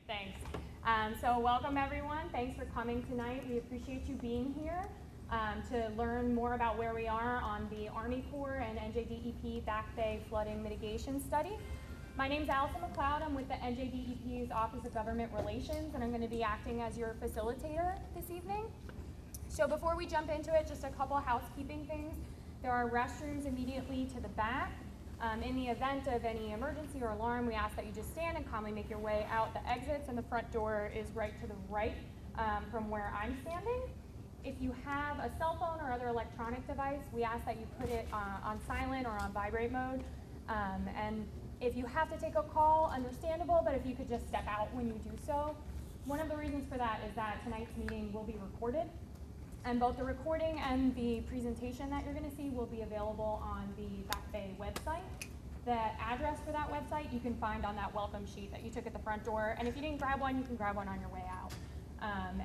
Thanks. So welcome everyone. Thanks for coming tonight. We appreciate you being here to learn more about where we are on the Army Corps and NJDEP Back Bay Flooding Mitigation Study. My name's Allison McLeod. I'm with the NJDEP's Office of Government Relations, and I'm going to be acting as your facilitator this evening. So before we jump into it, just a couple of housekeeping things. There are restrooms immediately to the back. In the event of any emergency or alarm, we ask that you just stand and calmly make your way out the exits, and the front door is right to the right from where I'm standing. If you have a cell phone or other electronic device, we ask that you put it on silent or on vibrate mode. And if you have to take a call, understandable, but if you could just step out when you do so. One of the reasons for that is that tonight's meeting will be recorded, and both the recording and the presentation that you're going to see will be available on the Back Bay website. The address for that website you can find on that welcome sheet that you took at the front door, and if you didn't grab one, you can grab one on your way out.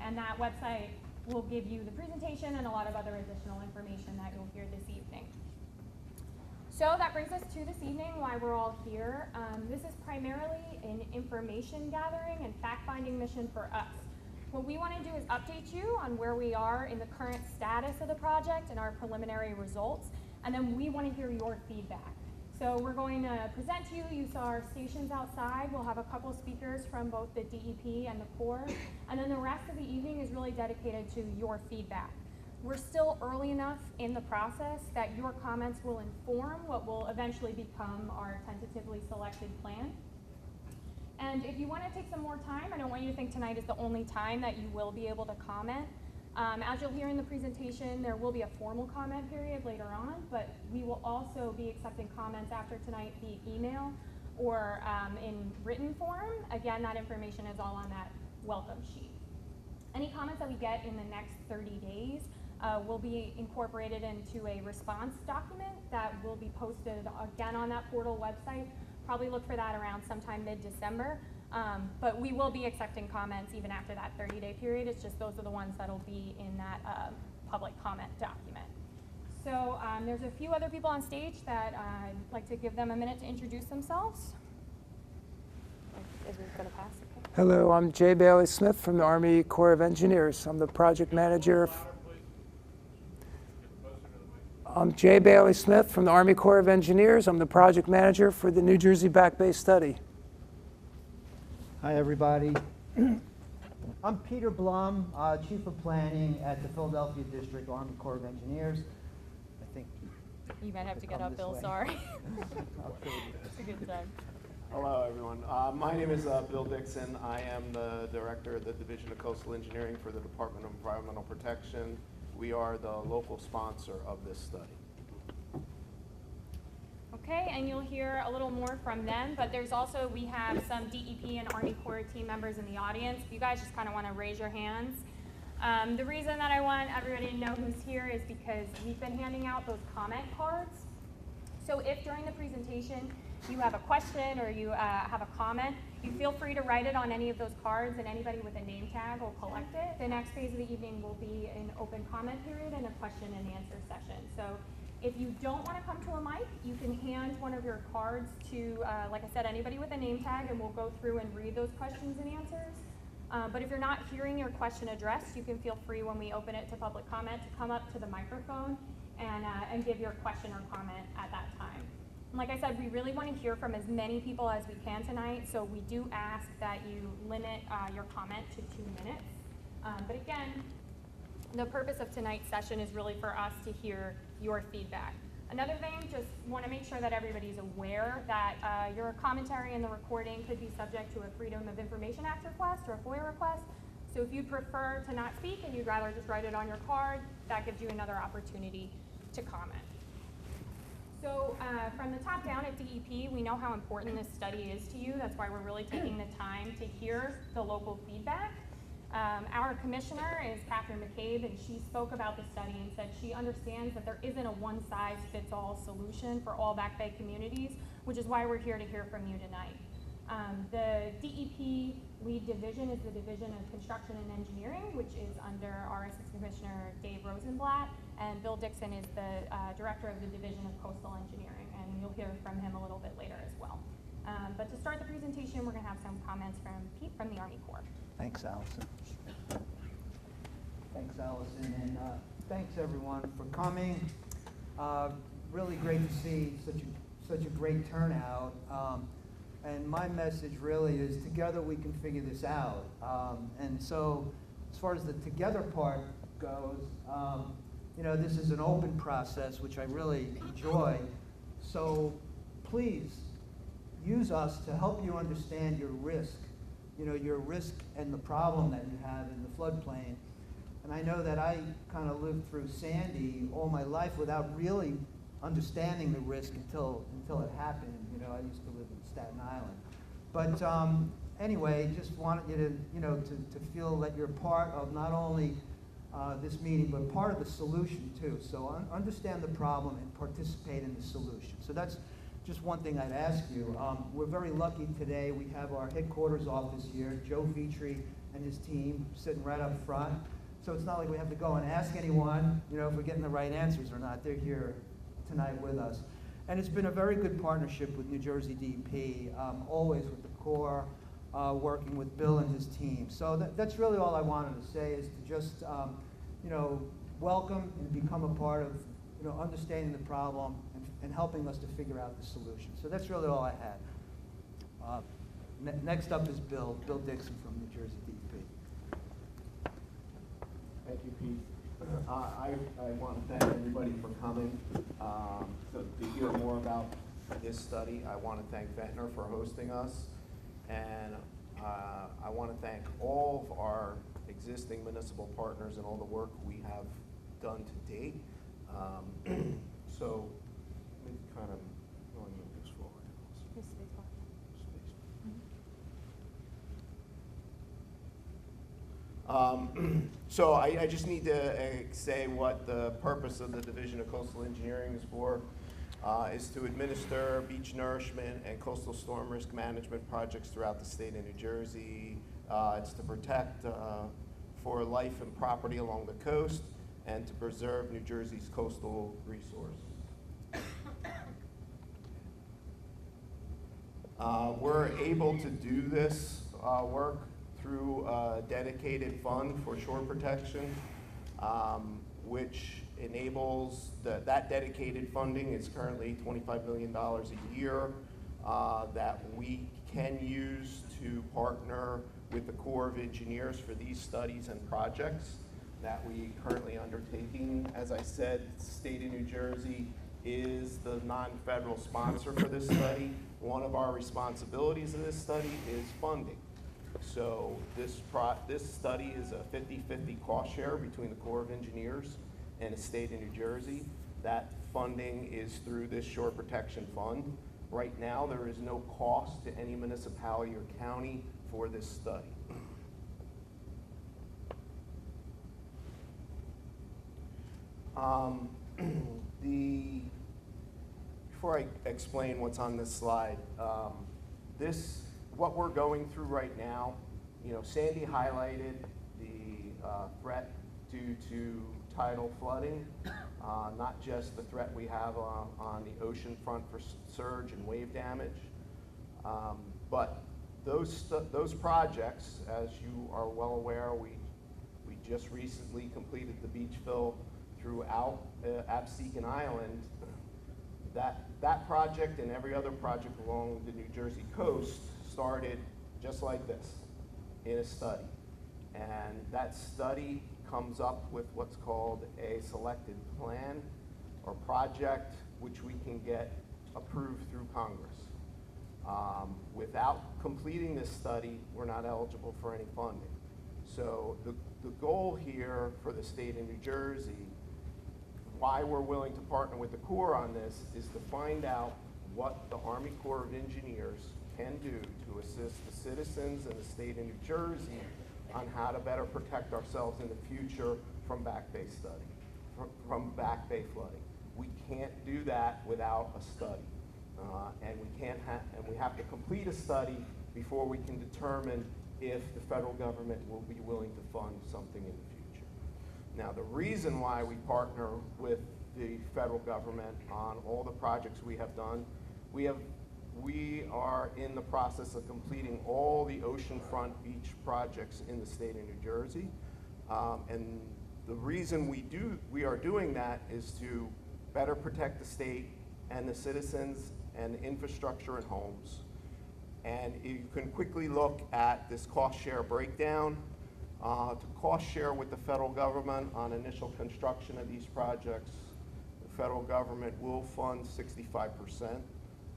And that website will give you the presentation and a lot of other additional information that you'll hear this evening. So that brings us to this evening, why we're all here. This is primarily an information gathering and fact-finding mission for us. What we want to do is update you on where we are in the current status of the project and our preliminary results, and then we want to hear your feedback. So we're going to present to you. You saw our stations outside. We'll have a couple speakers from both the DEP and the Corps, and then the rest of the evening is really dedicated to your feedback. We're still early enough in the process that your comments will inform what will eventually become our tentatively selected plan. And if you want to take some more time, I don't want you to think tonight is the only time that you will be able to comment. As you'll hear in the presentation, there will be a formal comment period later on, but we will also be accepting comments after tonight via email or in written form. Again, that information is all on that welcome sheet. Any comments that we get in the next 30 days will be incorporated into a response document that will be posted again on that portal website. Probably look for that around sometime mid-December, but we will be accepting comments even after that 30-day period. It's just those are the ones that'll be in that public comment document. So there's a few other people on stage that I'd like to give them a minute to introduce themselves. Is it going to pass? Okay. Hello, I'm Jay Bailey Smith from the Army Corps of Engineers. I'm the project manager. I'm Jay Bailey Smith from the Army Corps of Engineers. I'm the project manager for the New Jersey Back Bay study. Hi, everybody. I'm Peter Blum, Chief of Planning at the Philadelphia District Army Corps of Engineers. I think you might have to get up, Bill. Way. Sorry. It's a good time. Hello, everyone. My name is Bill Dixon. I am the director of the Division of Coastal Engineering for the Department of Environmental Protection. We are the local sponsor of this study. Okay, and you'll hear a little more from them, but there's also, we have some DEP and Army Corps team members in the audience. If you guys just kind of want to raise your hands. The reason that I want everybody to know who's here is because we've been handing out those comment cards. So if during the presentation you have a question or you have a comment, you feel free to write it on any of those cards, and anybody with a name tag will collect it. The next phase of the evening will be an open comment period and a question and answer session. So if you don't want to come to a mic, you can hand one of your cards to, like I said, anybody with a name tag, and we'll go through and read those questions and answers. But if you're not hearing your question addressed, you can feel free when we open it to public comment to come up to the microphone and give your question or comment at that time. And like I said, we really want to hear from as many people as we can tonight, so we do ask that you limit your comment to 2 minutes. But again, the purpose of tonight's session is really for us to hear your feedback. Another thing, just want to make sure that everybody's aware that your commentary in the recording could be subject to a Freedom of Information Act request or a FOIA request. So if you'd prefer to not speak and you'd rather just write it on your card, that gives you another opportunity to comment. So from the top down at DEP, we know how important this study is to you. That's why we're really taking the time to hear the local feedback. Our commissioner is Catherine McCabe, and she spoke about the study and said she understands that there isn't a one-size-fits-all solution for all Back Bay communities, which is why we're here to hear from you tonight. The DEP lead division is the Division of Construction and Engineering, which is under our Assistant Commissioner Dave Rosenblatt, and Bill Dixon is the Director of the Division of Coastal Engineering, and you'll hear from him a little bit later as well. But to start the presentation, we're going to have some comments from Pete from the Army Corps. Thanks, Allison. Thanks, Allison, and thanks everyone for coming. Really great to see such a great turnout. And my message really is together we can figure this out. And so as far as the together part goes, you know, this is an open process, which I really enjoy. So please use us to help you understand your risk, you know, your risk and the problem that you have in the floodplain. And I know that I kind of lived through Sandy all my life without really understanding the risk until it happened. You know, I used to live in Staten Island. But anyway, just wanted you to, you know, to feel that you're part of not only this meeting, but part of the solution too. So understand the problem and participate in the solution. So that's just one thing I'd ask you. We're very lucky today. We have our headquarters office here, Joe Vitri and his team sitting right up front. So it's not like we have to go and ask anyone, you know, if we're getting the right answers or not. They're here tonight with us. And it's been a very good partnership with New Jersey DEP, always with the Corps, working with Bill and his team. So that's really all I wanted to say, is to just, you know, welcome and become a part of, you know, understanding the problem and helping us to figure out the solution. So that's really all I had. Next up is Bill Dixon from New Jersey DEP. Thank you, Pete. I want to thank everybody for coming. To hear more about this study, I want to thank Ventnor for hosting us. And I want to thank all of our existing municipal partners and all the work we have done to date. So let me kind of move this forward. So I just need to say what the purpose of the Division of Coastal Engineering is for. Is to administer beach nourishment and coastal storm risk management projects throughout the state of New Jersey. It's to protect for life and property along the coast and to preserve New Jersey's coastal resources. We're able to do this work through a dedicated fund for shore protection, which enables that dedicated funding is currently $25 million a year that we can use to partner with the Corps of Engineers for these studies and projects that we currently undertaking. As I said, the state of New Jersey is the non-federal sponsor for this study. One of our responsibilities in this study is funding. So this study is a 50-50 cost share between the Corps of Engineers and the state of New Jersey. That funding is through this shore protection fund. Right now, there is no cost to any municipality or county for this study. Before I explain what's on this slide, what we're going through right now, you know, Sandy highlighted the threat due to tidal flooding, not just the threat we have on the ocean front for surge and wave damage, but those projects, as you are well aware, we just recently completed the beach fill throughout Absecon Island. That project and every other project along the New Jersey coast started just like this, in a study. And that study comes up with what's called a selected plan or project, which we can get approved through Congress. Without completing this study, we're not eligible for any funding. So the goal here for the state of New Jersey, why we're willing to partner with the Corps on this, is to find out what the Army Corps of Engineers can do to assist the citizens in the state of New Jersey on how to better protect ourselves in the future from back bay from back bay flooding. We can't do that without a study, and we have to complete a study before we can determine if the federal government will be willing to fund something in the future. Now, the reason why we partner with the federal government on all the projects we have done, we we are in the process of completing all the oceanfront beach projects in the state of New Jersey. And the reason we are doing that is to better protect the state and the citizens and infrastructure and homes. And you can quickly look at this cost share breakdown. To cost share with the federal government on initial construction of these projects, the federal government will fund 65%.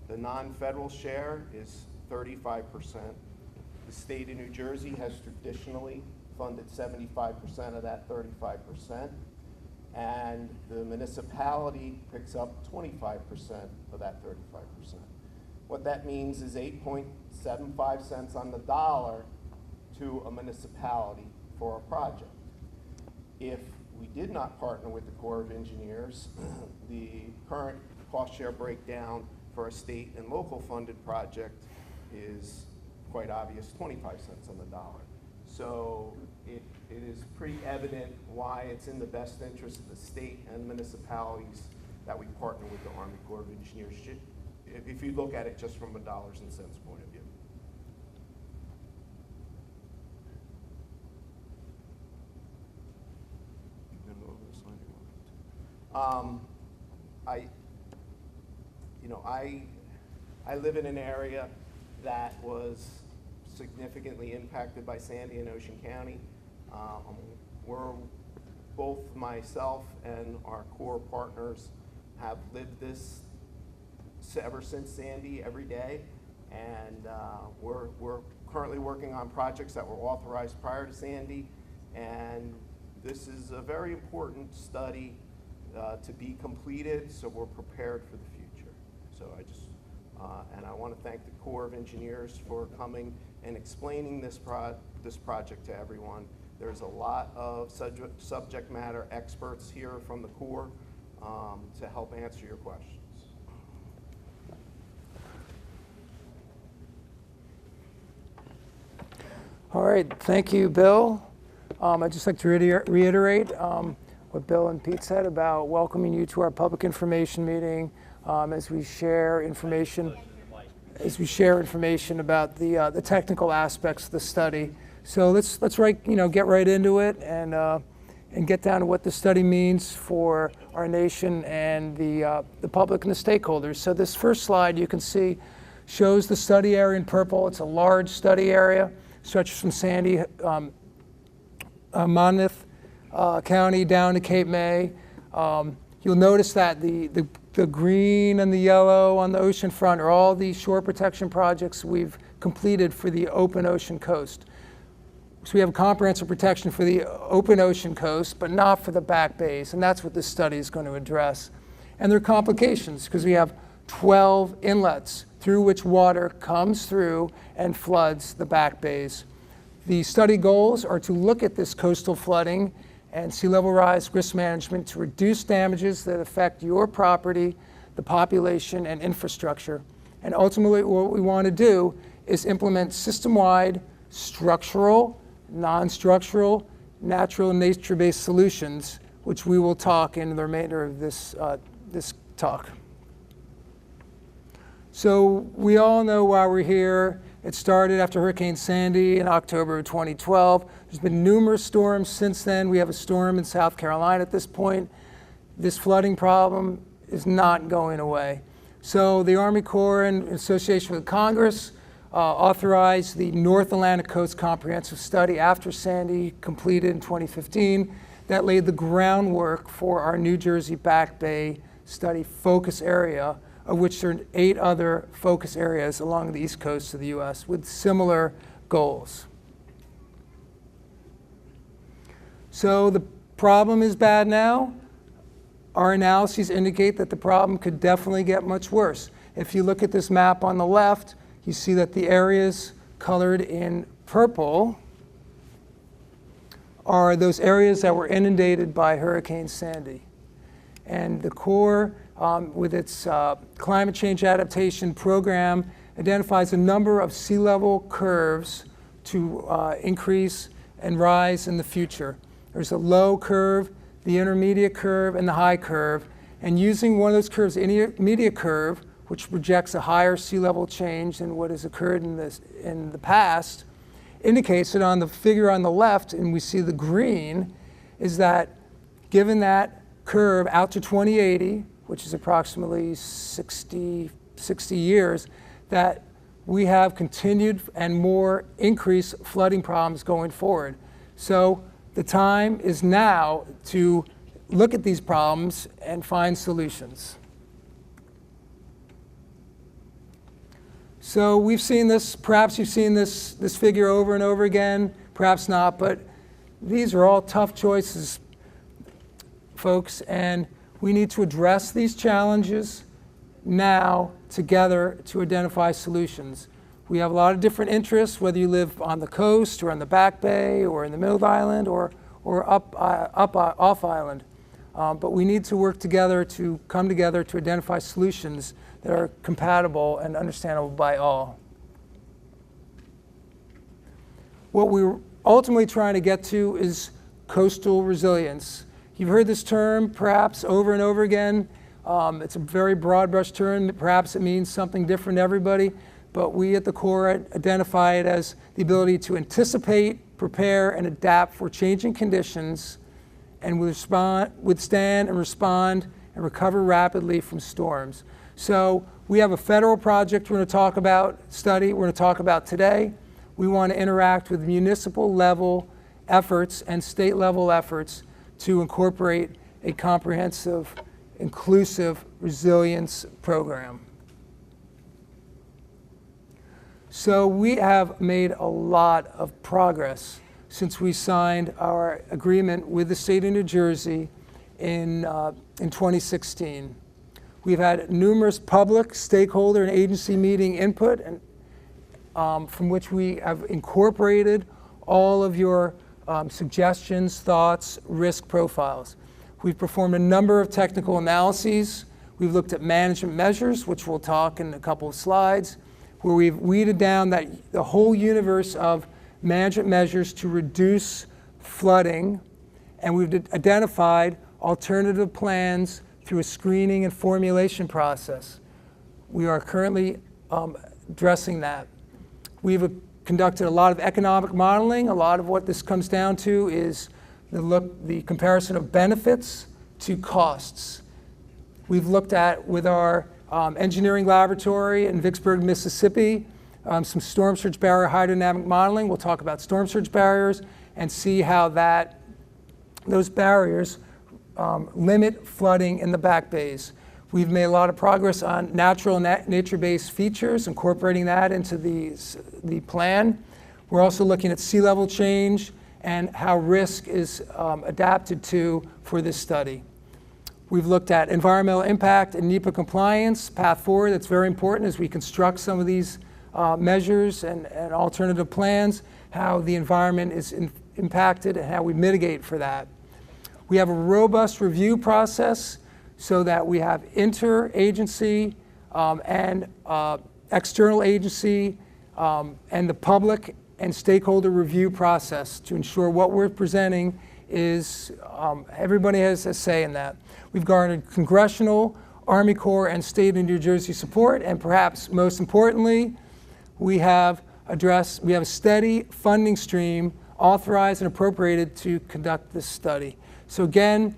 The non-federal share is 35%. The state of New Jersey has traditionally funded 75% of that 35%. And the municipality picks up 25% of that 35%. What that means is 8.75 cents on the dollar to a municipality for a project. If we did not partner with the Corps of Engineers, the current cost share breakdown for a state and local funded project is quite obvious, 25 cents on the dollar. So it is pretty evident why it's in the best interest of the state and municipalities that we partner with the Army Corps of Engineers, if you look at it just from a dollars and cents point of view. I live in an area that was significantly impacted by Sandy in Ocean County. We're both myself and our Corps partners have lived this ever since Sandy every day, and we're currently working on projects that were authorized prior to Sandy, and this is a very important study to be completed, so we're prepared for the future. So and I want to thank the Corps of Engineers for coming and explaining this project to everyone. There's a lot of subject matter experts here from the Corps to help answer your questions. All right, thank you, Bill. I'd just like to reiterate what Bill and Pete said about welcoming you to our public information meeting as we share information about the technical aspects of the study. So let's get right into it and get down to what the study means for our nation and the public and the stakeholders. So this first slide you can see shows the study area in purple. It's a large study area, stretches from Sandy, Monmouth County down to Cape May. You'll notice that the green and the yellow on the ocean front are all the shore protection projects we've completed for the open ocean coast. So we have comprehensive protection for the open ocean coast, but not for the back bays, and that's what this study is going to address. And there are complications because we have 12 inlets through which water comes through and floods the back bays. The study goals are to look at this coastal flooding and sea level rise risk management to reduce damages that affect your property, the population, and infrastructure. And ultimately, what we want to do is implement system-wide structural, non-structural, natural and nature-based solutions, which we will talk in the remainder of this talk. So we all know why we're here. It started after Hurricane Sandy in October of 2012. There's been numerous storms since then. We have a storm in South Carolina at this point. This flooding problem is not going away. So the Army Corps, in association with Congress, authorized the North Atlantic Coast Comprehensive Study after Sandy, completed in 2015. That laid the groundwork for our New Jersey Back Bay study focus area, of which there are 8 other focus areas along the east coast of the U.S. with similar goals. So the problem is bad now. Our analyses indicate that the problem could definitely get much worse. If you look at this map on the left, you see that the areas colored in purple are those areas that were inundated by Hurricane Sandy. And the Corps, with its climate change adaptation program, identifies a number of sea level curves to increase and rise in the future. There's a low curve, the intermediate curve, and the high curve. And using one of those curves, the intermediate curve, which projects a higher sea level change than what has occurred in the past, indicates that on the figure on the left, and we see the green, is that given that curve out to 2080, which is approximately 60 years, that we have continued and more increased flooding problems going forward. So the time is now to look at these problems and find solutions. So we've seen this, perhaps you've seen this figure over and over again, perhaps not, but these are all tough choices, folks, and we need to address these challenges now together to identify solutions. We have a lot of different interests, whether you live on the coast or on the Back Bay or in the middle of the island or off island. But we need to work together to come together to identify solutions that are compatible and understandable by all. What we're ultimately trying to get to is coastal resilience. You've heard this term perhaps over and over again. It's a very broad brush term. Perhaps it means something different to everybody, but we at the Corps identify it as the ability to anticipate, prepare, and adapt for changing conditions and withstand and respond and recover rapidly from storms. So we have a federal project we're going to talk about, we're going to talk about today. We want to interact with municipal level efforts and state level efforts to incorporate a comprehensive, inclusive resilience program. So we have made a lot of progress since we signed our agreement with the state of New Jersey in 2016. We've had numerous public, stakeholder, and agency meeting input, and from which we have incorporated all of your suggestions, thoughts, risk profiles. We've performed a number of technical analyses. We've looked at management measures, which we'll talk in a couple of slides, where we've weeded down the whole universe of management measures to reduce flooding, and we've identified alternative plans through a screening and formulation process. We are currently addressing that. We've conducted a lot of economic modeling. A lot of what this comes down to is the comparison of benefits to costs. We've looked at, with our engineering laboratory in Vicksburg, Mississippi, some storm surge barrier hydrodynamic modeling. We'll talk about storm surge barriers and see how those barriers limit flooding in the back bays. We've made a lot of progress on natural and nature-based features, incorporating that into the plan. We're also looking at sea level change and how risk is adapted to for this study. We've looked at environmental impact and NEPA compliance, path forward. That's very important as we construct some of these measures and alternative plans, how the environment is impacted and how we mitigate for that. We have a robust review process so that we have interagency and external agency and the public and stakeholder review process to ensure what we're presenting is, everybody has a say in that. We've garnered congressional, Army Corps, and state of New Jersey support, and perhaps most importantly, we have a steady funding stream authorized and appropriated to conduct this study. So again,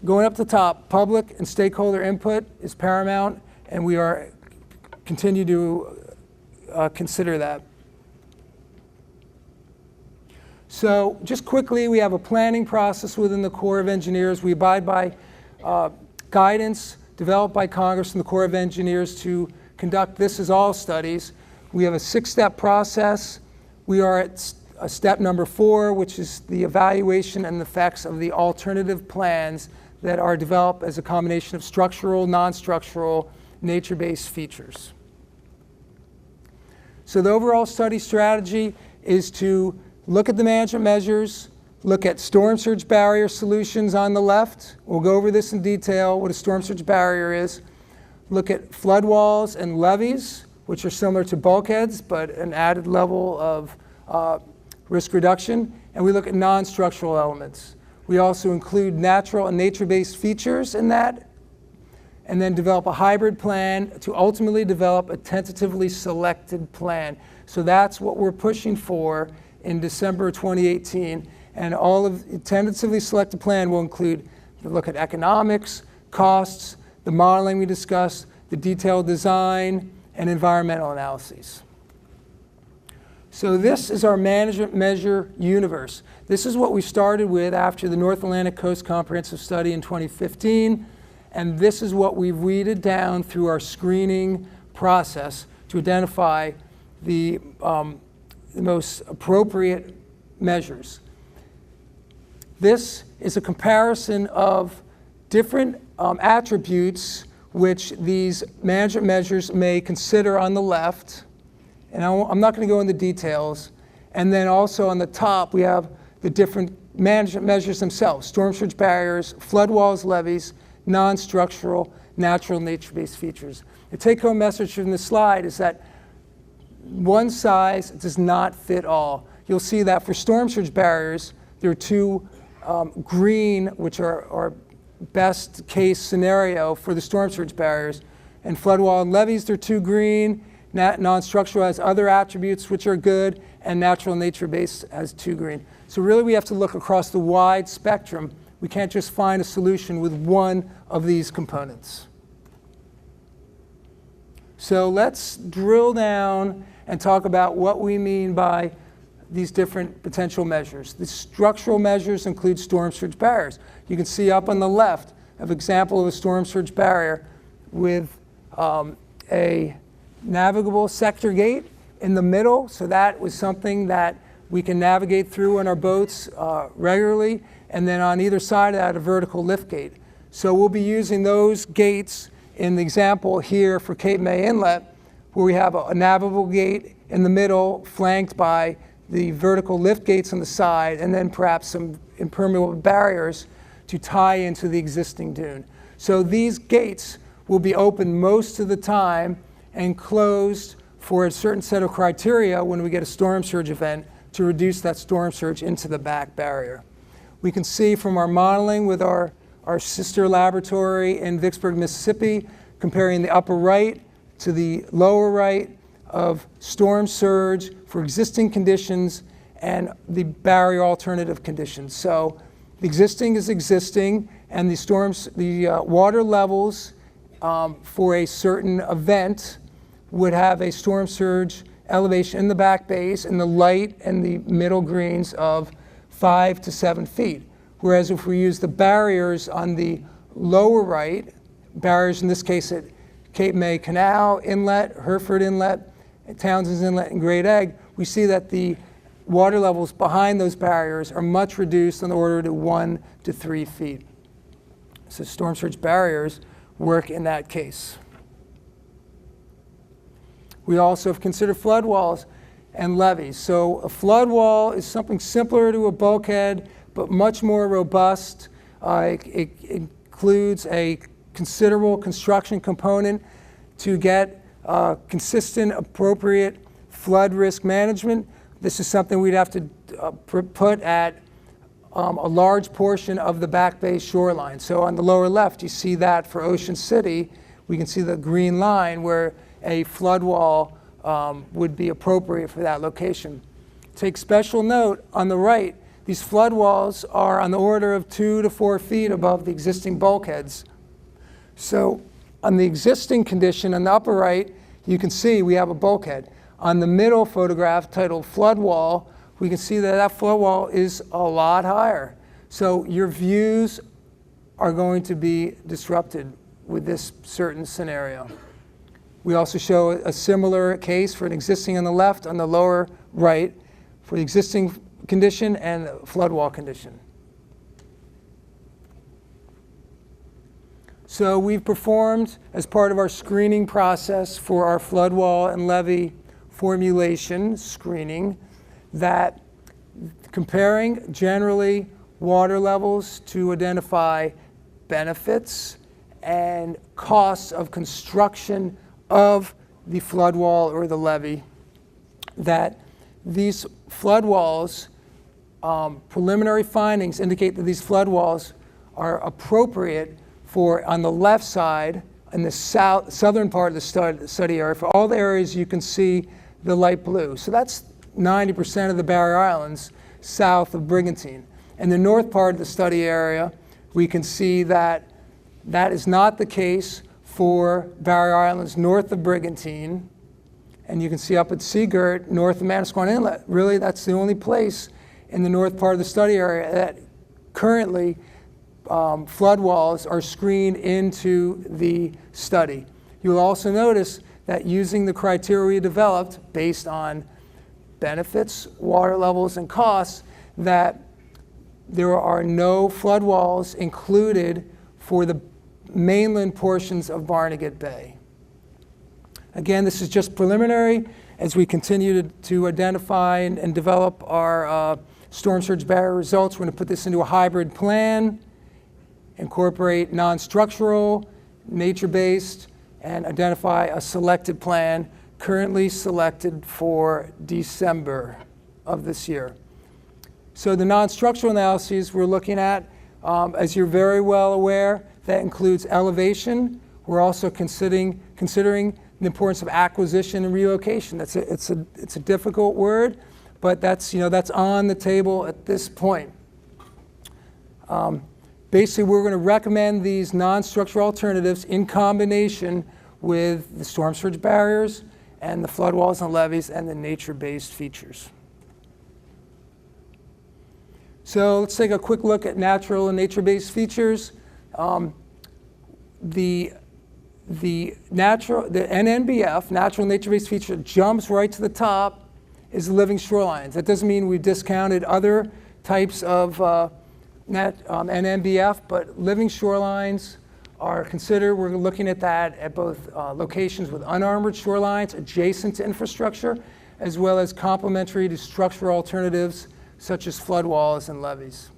going up the top, public and stakeholder input is paramount, and we continue to consider that. So just quickly, we have a planning process within the Corps of Engineers. We abide by guidance developed by Congress and the Corps of Engineers to conduct this as all studies. We have a 6-step process. We are at step number 4, which is the evaluation and the effects of the alternative plans that are developed as a combination of structural, non-structural, nature-based features. So the overall study strategy is to look at the management measures, look at storm surge barrier solutions on the left. We'll go over this in detail, what a storm surge barrier is. Look at flood walls and levees, which are similar to bulkheads, but an added level of risk reduction. And we look at non-structural elements. We also include natural and nature-based features in that. and then develop a hybrid plan to ultimately develop a tentatively selected plan. So that's what we're pushing for in December 2018. And all of the tentatively selected plan will include the look at economics, costs, the modeling we discussed, the detailed design, and environmental analyses. So this is our management measure universe. This is what we started with after the North Atlantic Coast Comprehensive Study in 2015, and this is what we've weeded down through our screening process to identify the most appropriate measures. This is a comparison of different attributes which these management measures may consider on the left. And I'm not going to go into details. And then also on the top, we have the different management measures themselves: storm surge barriers, flood walls, levees, non-structural, natural, nature-based features. The take-home message from this slide is that one size does not fit all. You'll see that for storm surge barriers, there are two green, which are our best case scenario for the storm surge barriers. And flood wall and levees, they're two green. Non-structural has other attributes which are good, and natural nature-based has two green. So really we have to look across the wide spectrum. We can't just find a solution with one of these components. So let's drill down and talk about what we mean by these different potential measures. The structural measures include storm surge barriers. You can see up on the left an example of a storm surge barrier with a navigable sector gate in the middle. So that was something that we can navigate through in our boats regularly. And then on either side of that, a vertical lift gate. So we'll be using those gates in the example here for Cape May Inlet, where we have a navigable gate in the middle, flanked by the vertical lift gates on the side, and then perhaps some impermeable barriers to tie into the existing dune. So these gates will be open most of the time and closed for a certain set of criteria when we get a storm surge event to reduce that storm surge into the back barrier. We can see from our modeling with our sister laboratory in Vicksburg, Mississippi, comparing the upper right to the lower right of storm surge for existing conditions and the barrier alternative conditions. So the existing is existing, and the water levels for a certain event would have a storm surge elevation in the back bays in the light and the middle greens of 5 to 7 feet. Whereas if we use the barriers on the lower right, barriers in this case at Cape May Canal Inlet, Hereford Inlet, Townsend's Inlet, and Great Egg, we see that the water levels behind those barriers are much reduced in the order to 1 to 3 feet. So storm surge barriers work in that case. We also have considered flood walls and levees. So a flood wall is something simpler to a bulkhead, but much more robust. It includes a considerable construction component to get consistent, appropriate flood risk management. This is something we'd have to put at a large portion of the back bay shoreline. So on the lower left, you see that for Ocean City. We can see the green line where a flood wall would be appropriate for that location. Take special note on the right, these flood walls are on the order of 2 to 4 feet above the existing bulkheads. So on the existing condition on the upper right, you can see we have a bulkhead. On the middle photograph titled flood wall, we can see that that flood wall is a lot higher. So your views are going to be disrupted with this certain scenario. We also show a similar case for an existing on the left, on the lower right, for the existing condition and flood wall condition. So we've performed, as part of our screening process for our flood wall and levee formulation screening, that comparing generally water levels to identify benefits and costs of construction of the flood wall or the levee, that these flood walls, preliminary findings indicate that these flood walls are appropriate for, on the left side, in the southern part of the study area. For all the areas, you can see the light blue. So that's 90% of the Barrier Islands south of Brigantine. In the north part of the study area, we can see that that is not the case for Barrier Islands north of Brigantine. And you can see up at Seagirt, north of Manasquan Inlet. Really, that's the only place in the north part of the study area that currently flood walls are screened into the study. You'll also notice that using the criteria we developed based on benefits, water levels, and costs, that there are no flood walls included for the mainland portions of Barnegat Bay. Again, this is just preliminary. As we continue to identify and develop our storm surge barrier results, we're going to put this into a hybrid plan, incorporate non-structural, nature-based, and identify a selected plan currently selected for December of this year. So the non-structural analyses we're looking at, as you're very well aware, that includes elevation. We're also considering the importance of acquisition and relocation. It's a difficult word, but that's on the table at this point. Basically, we're going to recommend these non-structural alternatives in combination with the storm surge barriers and the flood walls and levees and the nature-based features. So let's take a quick look at natural and nature-based features. The NNBF, natural nature-based feature, jumps right to the top is living shorelines. That doesn't mean we discounted other types of NNBF, but living shorelines are considered. We're looking at that at both locations with unarmored shorelines adjacent to infrastructure, as well as complementary to structural alternatives such as flood walls and levees.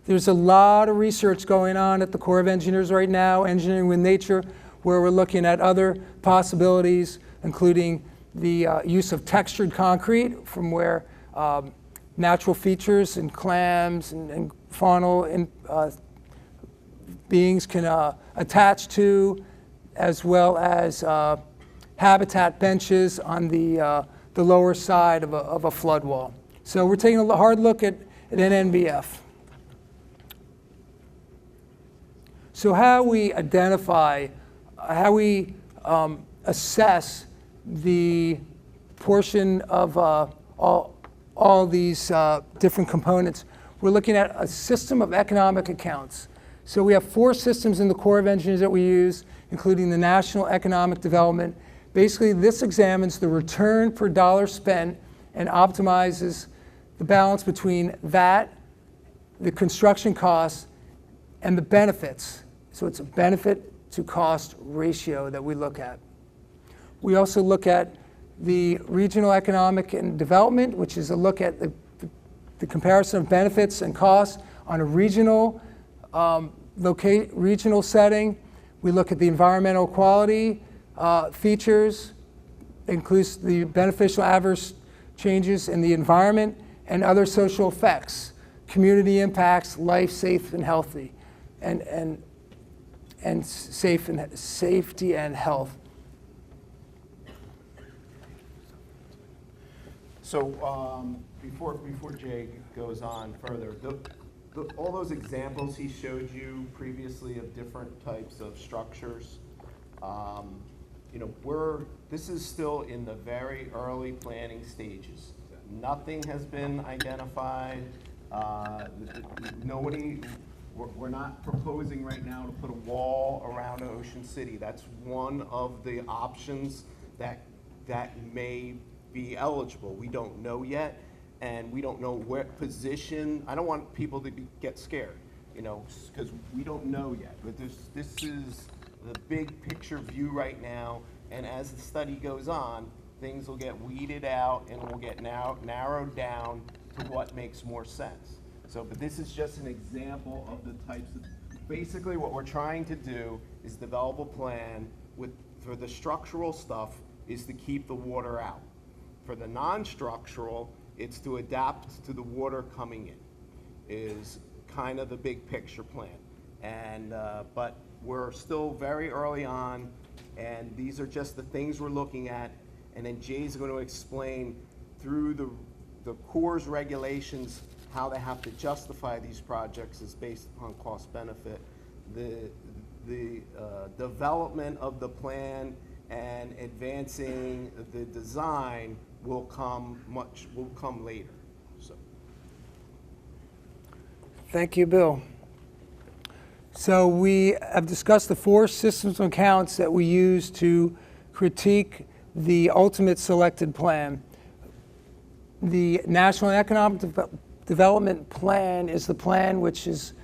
There's a lot of research going on at the Corps of Engineers right now, Engineering with Nature, where we're looking at other possibilities, including the use of textured concrete, from where natural features and clams and faunal beings can attach to, as well as habitat benches on the lower side of a flood wall. So we're taking a hard look at NNBF. So how we identify, how we assess the portion of all these different components, we're looking at a system of economic accounts. So we have 4 systems in the Corps of Engineers that we use, including the National Economic Development. Basically, this examines the return per dollar spent and optimizes the balance between that, the construction costs, and the benefits. So it's a benefit to cost ratio that we look at. We also look at the regional economic and development, which is a look at the comparison of benefits and costs on a regional regional setting. We look at the environmental quality features, includes the beneficial adverse changes in the environment and other social effects, community impacts, life safe and healthy, and safety and health. So before Jay goes on further, all those examples he showed you previously of different types of structures, this is still in the very early planning stages. Nothing has been identified. We're not proposing right now to put a wall around Ocean City. That's one of the options that may be eligible. We don't know yet, and we don't know what position. I don't want people to get scared, because we don't know yet. But this is the big picture view right now, and as the study goes on, things will get weeded out and will get narrowed down to what makes more sense. But this is just an example of the types of, basically what we're trying to do is develop a plan for the structural stuff is to keep the water out. For the non-structural, it's to adapt to the water coming in, is kind of the big picture plan. And, but we're still very early on, and these are just the things we're looking at. And then Jay's going to explain through the Corps' regulations how they have to justify these projects is based upon cost benefit. The development of the plan and advancing the design will come later. So. Thank you, Bill. So we have discussed the 4 systems of accounts that we use to critique the ultimate selected plan. The National Economic Development Plan is the plan which is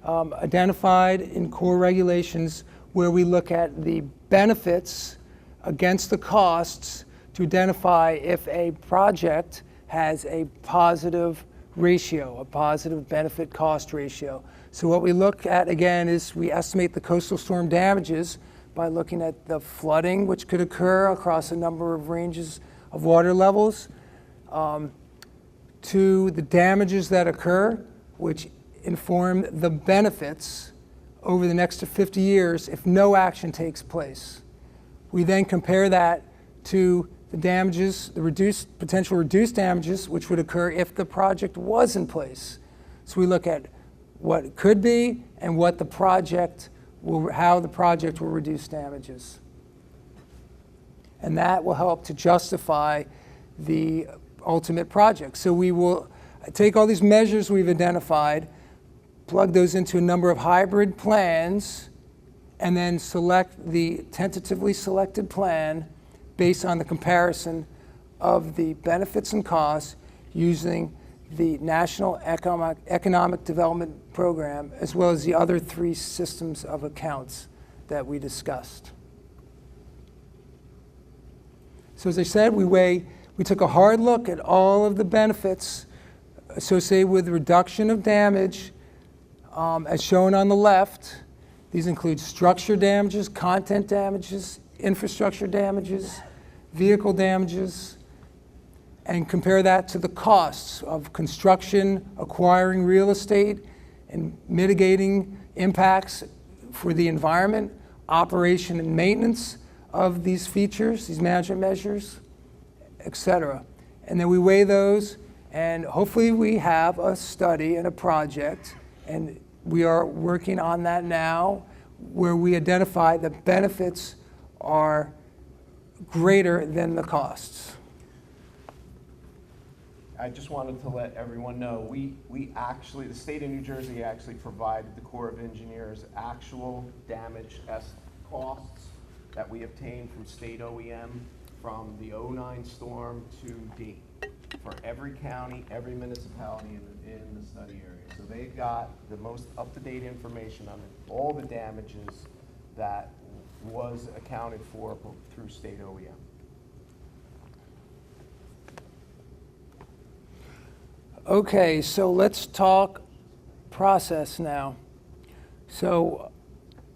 identified in core regulations, where we look at the benefits against the costs to identify if a project has a positive ratio, a positive benefit cost ratio. So what we look at again is we estimate the coastal storm damages by looking at the flooding which could occur across a number of ranges of water levels, to the damages that occur, which inform the benefits over the next 50 years if no action takes place. We then compare that to the damages, the potential reduced damages, which would occur if the project was in place. So we look at what it could be and what the project how the project will reduce damages. And that will help to justify the ultimate project. So we will take all these measures we've identified, plug those into a number of hybrid plans, and then select the tentatively selected plan based on the comparison of the benefits and costs using the National Economic Development Program, as well as the other 3 systems of accounts that we discussed. So as I said, we took a hard look at all of the benefits associated with reduction of damage, as shown on the left. These include structure damages, content damages, infrastructure damages, vehicle damages, and compare that to the costs of construction, acquiring real estate, and mitigating impacts for the environment, operation and maintenance of these features, these management measures, etc. And then we weigh those, and hopefully we have a study and a project, and we are working on that now, where we identify the benefits are greater than the costs. I just wanted to let everyone know, we actually, the state of New Jersey actually provided the Corps of Engineers actual damage costs that we obtained from state OEM from the '09 storm to date for every county, every municipality in the study area. So they got the most up-to-date information on all the damages that was accounted for through state OEM. Okay, so let's talk process now. So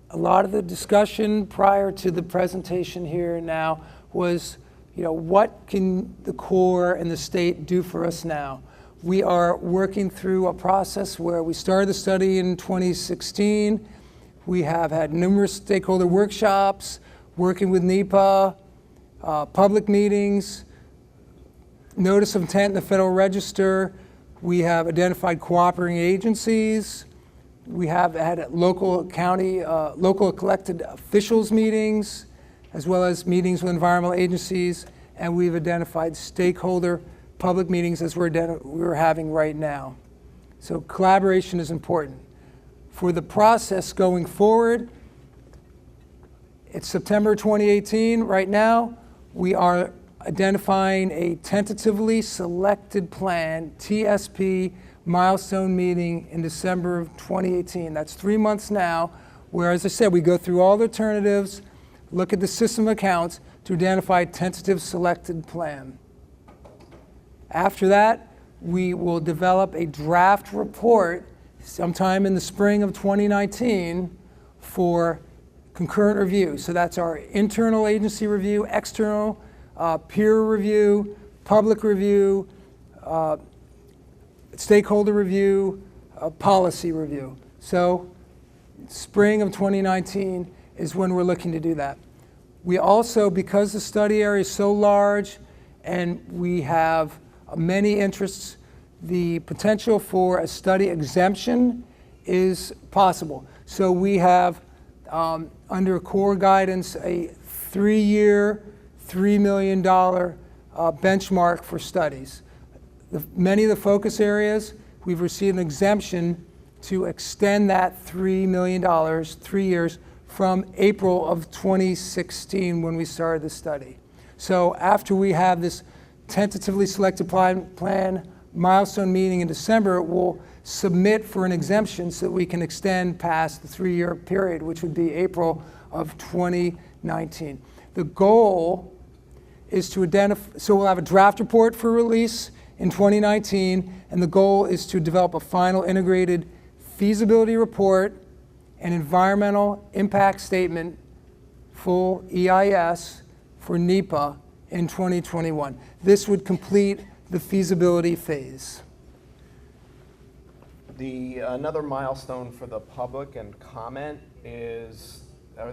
a lot of the discussion prior to the presentation here now was, what can the Corps and the state do for us now? We are working through a process where we started the study in 2016. We have had numerous stakeholder workshops, working with NEPA, public meetings, notice of intent in the Federal Register. We have identified cooperating agencies. We have had local elected officials meetings, as well as meetings with environmental agencies, and we've identified stakeholder public meetings as we're having right now. So collaboration is important. For the process going forward, it's September 2018 right now. We are identifying a tentatively selected plan, TSP, milestone meeting in December of 2018. That's 3 months now, where, as I said, we go through all the alternatives, look at the system accounts to identify a tentative selected plan. After that, we will develop a draft report sometime in the spring of 2019 for concurrent review. So that's our internal agency review, external peer review, public review, stakeholder review, policy review. So spring of 2019 is when we're looking to do that. We also, because the study area is so large and we have many interests, the potential for a study exemption is possible. So we have, under core guidance, a 3-year, $3 million benchmark for studies. Many of the focus areas, we've received an exemption to extend that $3 million, 3 years, from April of 2016 when we started the study. So after we have this tentatively selected plan milestone meeting in December, we'll submit for an exemption so that we can extend past the 3-year period, which would be April of 2019. The goal is to identify, so we'll have a draft report for release in 2019, and the goal is to develop a final integrated feasibility report and environmental impact statement, full EIS, for NEPA in 2021. This would complete the feasibility phase. Another milestone for the public and comment is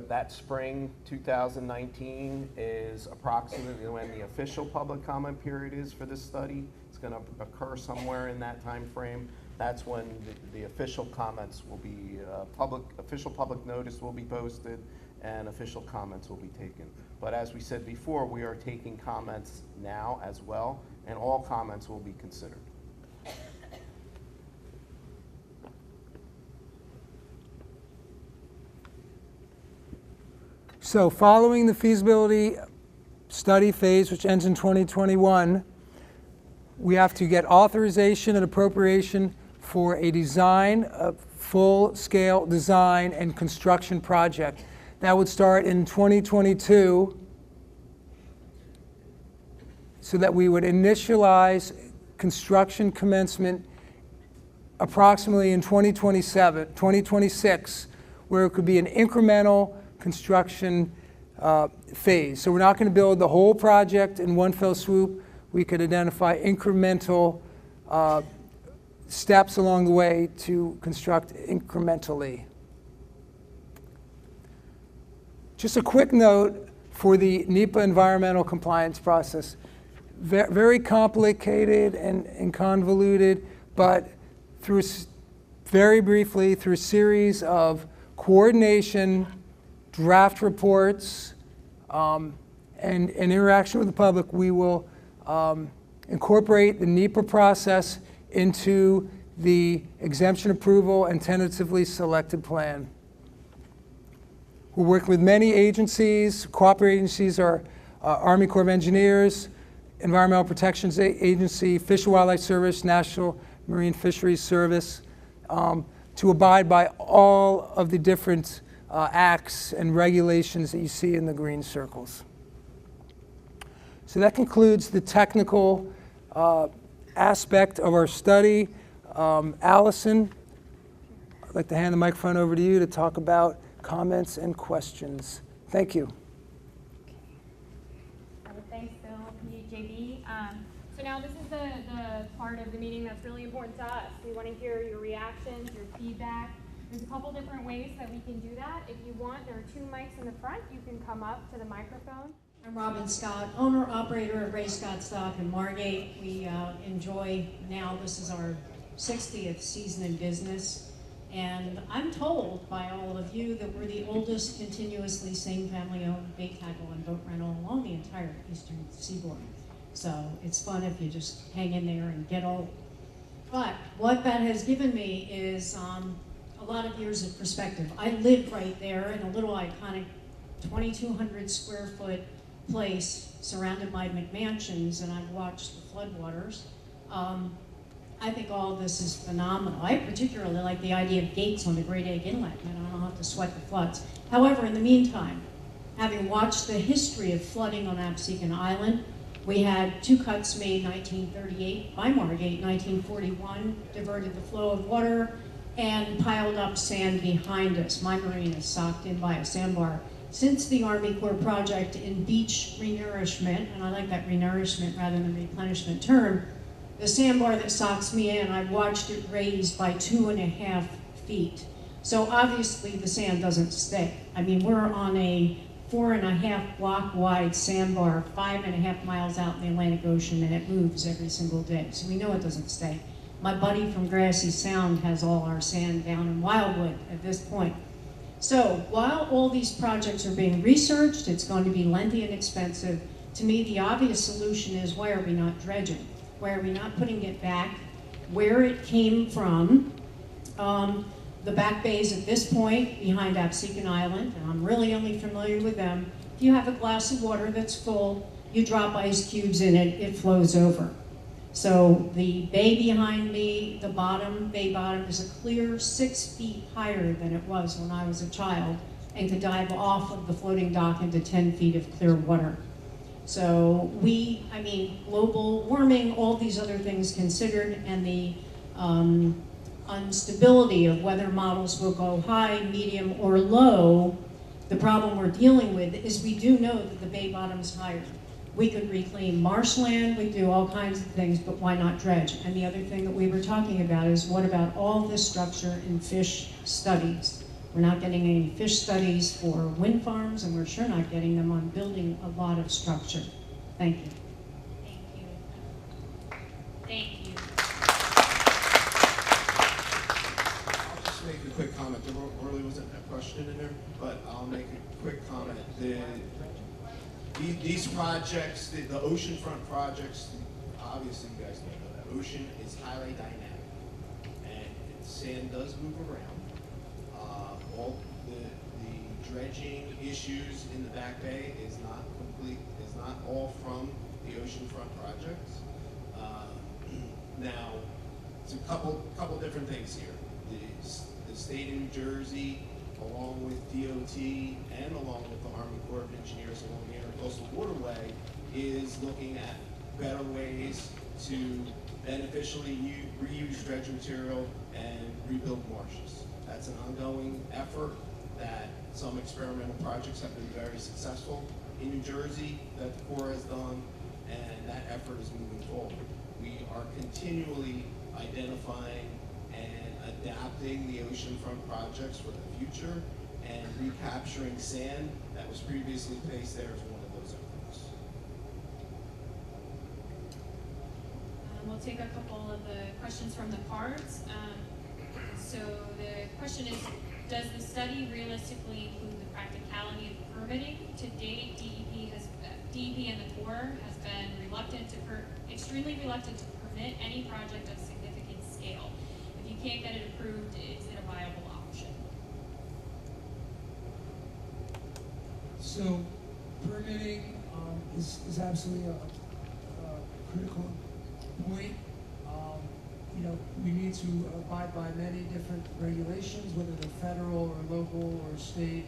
that spring 2019 is approximately when the official public comment period is for this study. It's going to occur somewhere in that time frame. That's when the official comments will be official public notice will be posted and official comments will be taken. But as we said before, we are taking comments now as well, and all comments will be considered. So following the feasibility study phase, which ends in 2021, we have to get authorization and appropriation for a design, a full-scale design and construction project. That would start in 2022 so that we would initialize construction commencement approximately in 2026, where it could be an incremental construction phase. So we're not going to build the whole project in one fell swoop. We could identify incremental steps along the way to construct incrementally. Just a quick note for the NEPA environmental compliance process. Very complicated and convoluted, but very briefly, through a series of coordination, draft reports, and interaction with the public, we will incorporate the NEPA process into the exemption approval and tentatively selected plan. We're working with many agencies. Cooperating agencies are Army Corps of Engineers, Environmental Protection Agency, Fish and Wildlife Service, National Marine Fisheries Service, to abide by all of the different acts and regulations that you see in the green circles. So that concludes the technical aspect of our study. Allison, I'd like to hand the microphone over to you to talk about comments and questions. Thank you. Thanks, Bill, JB. So now this is the part of the meeting that's really important to us. We want to hear your reactions, your feedback. There's a couple different ways that we can do that. If you want, there are 2 mics in the front. You can come up to the microphone. I'm Robin Scott, owner-operator of Ray Scott Stock in Margate. We enjoy now, this is our 60th season in business, and I'm told by all of you that we're the oldest continuously same family-owned bait tackle and boat rental along the entire eastern seaboard. So it's fun if you just hang in there and get old. But what that has given me is a lot of years of perspective. I live right there in a little iconic 2,200 square foot place surrounded by McMansions, and I've watched the floodwaters. I think all of this is phenomenal. I particularly like the idea of gates on the Great Egg Inlet, and I don't have to sweat the floods. However, in the meantime, having watched the history of flooding on Absecon Island, we had 2 cuts made 1938 by Margate, 1941, diverted the flow of water and piled up sand behind us. My marina is socked in by a sandbar. Since the Army Corps project in beach renourishment, and I like that renourishment rather than replenishment term, the sandbar that socks me in, I've watched it raised by 2.5 feet. So obviously the sand doesn't stay. I mean, we're on a 4.5 block wide sandbar, 5.5 miles out in the Atlantic Ocean, and it moves every single day. So we know it doesn't stay. My buddy from Grassy Sound has all our sand down in Wildwood at this point. So while all these projects are being researched, it's going to be lengthy and expensive. To me, the obvious solution is, why are we not dredging? Why are we not putting it back where it came from? The back bays at this point, behind Absecon Island, and I'm really only familiar with them. If you have a glass of water that's full, you drop ice cubes in it, it flows over. So the bay behind me, the bay bottom, is a clear 6 feet higher than it was when I was a child, and could dive off of the floating dock into 10 feet of clear water. So global warming, all these other things considered, and the instability of whether models will go high, medium, or low, the problem we're dealing with is we do know that the bay bottom's higher. We could reclaim marshland, we do all kinds of things, but why not dredge? And the other thing that we were talking about is, what about all this structure in fish studies? We're not getting any fish studies for wind farms, and we're sure not getting them on building a lot of structure. Thank you. Thank you. Thank you. I'll just make a quick comment. There really wasn't a question in there, but I'll make a quick comment. These projects, the oceanfront projects, obviously you guys know that ocean is highly dynamic, and sand does move around. All the dredging issues in the Back Bay is not all from the oceanfront projects. Now, it's a couple different things here. The state of New Jersey, along with DOT and along with the Army Corps of Engineers along the Intercoastal Waterway, is looking at better ways to beneficially reuse dredge material and rebuild marshes. That's an ongoing effort that some experimental projects have been very successful in New Jersey that the Corps has done, and that effort is moving forward. We are continually identifying and adapting the oceanfront projects for the future, and recapturing sand that was previously placed there is one of those efforts. We'll take a couple of the questions from the cards. So the question is, does the study realistically include the practicality of permitting? To date, DEP and the Corps has been extremely reluctant to permit any project of significant scale. If you can't get it approved, is it a viable option? So permitting is absolutely a critical point. We need to abide by many different regulations, whether they're federal or local or state,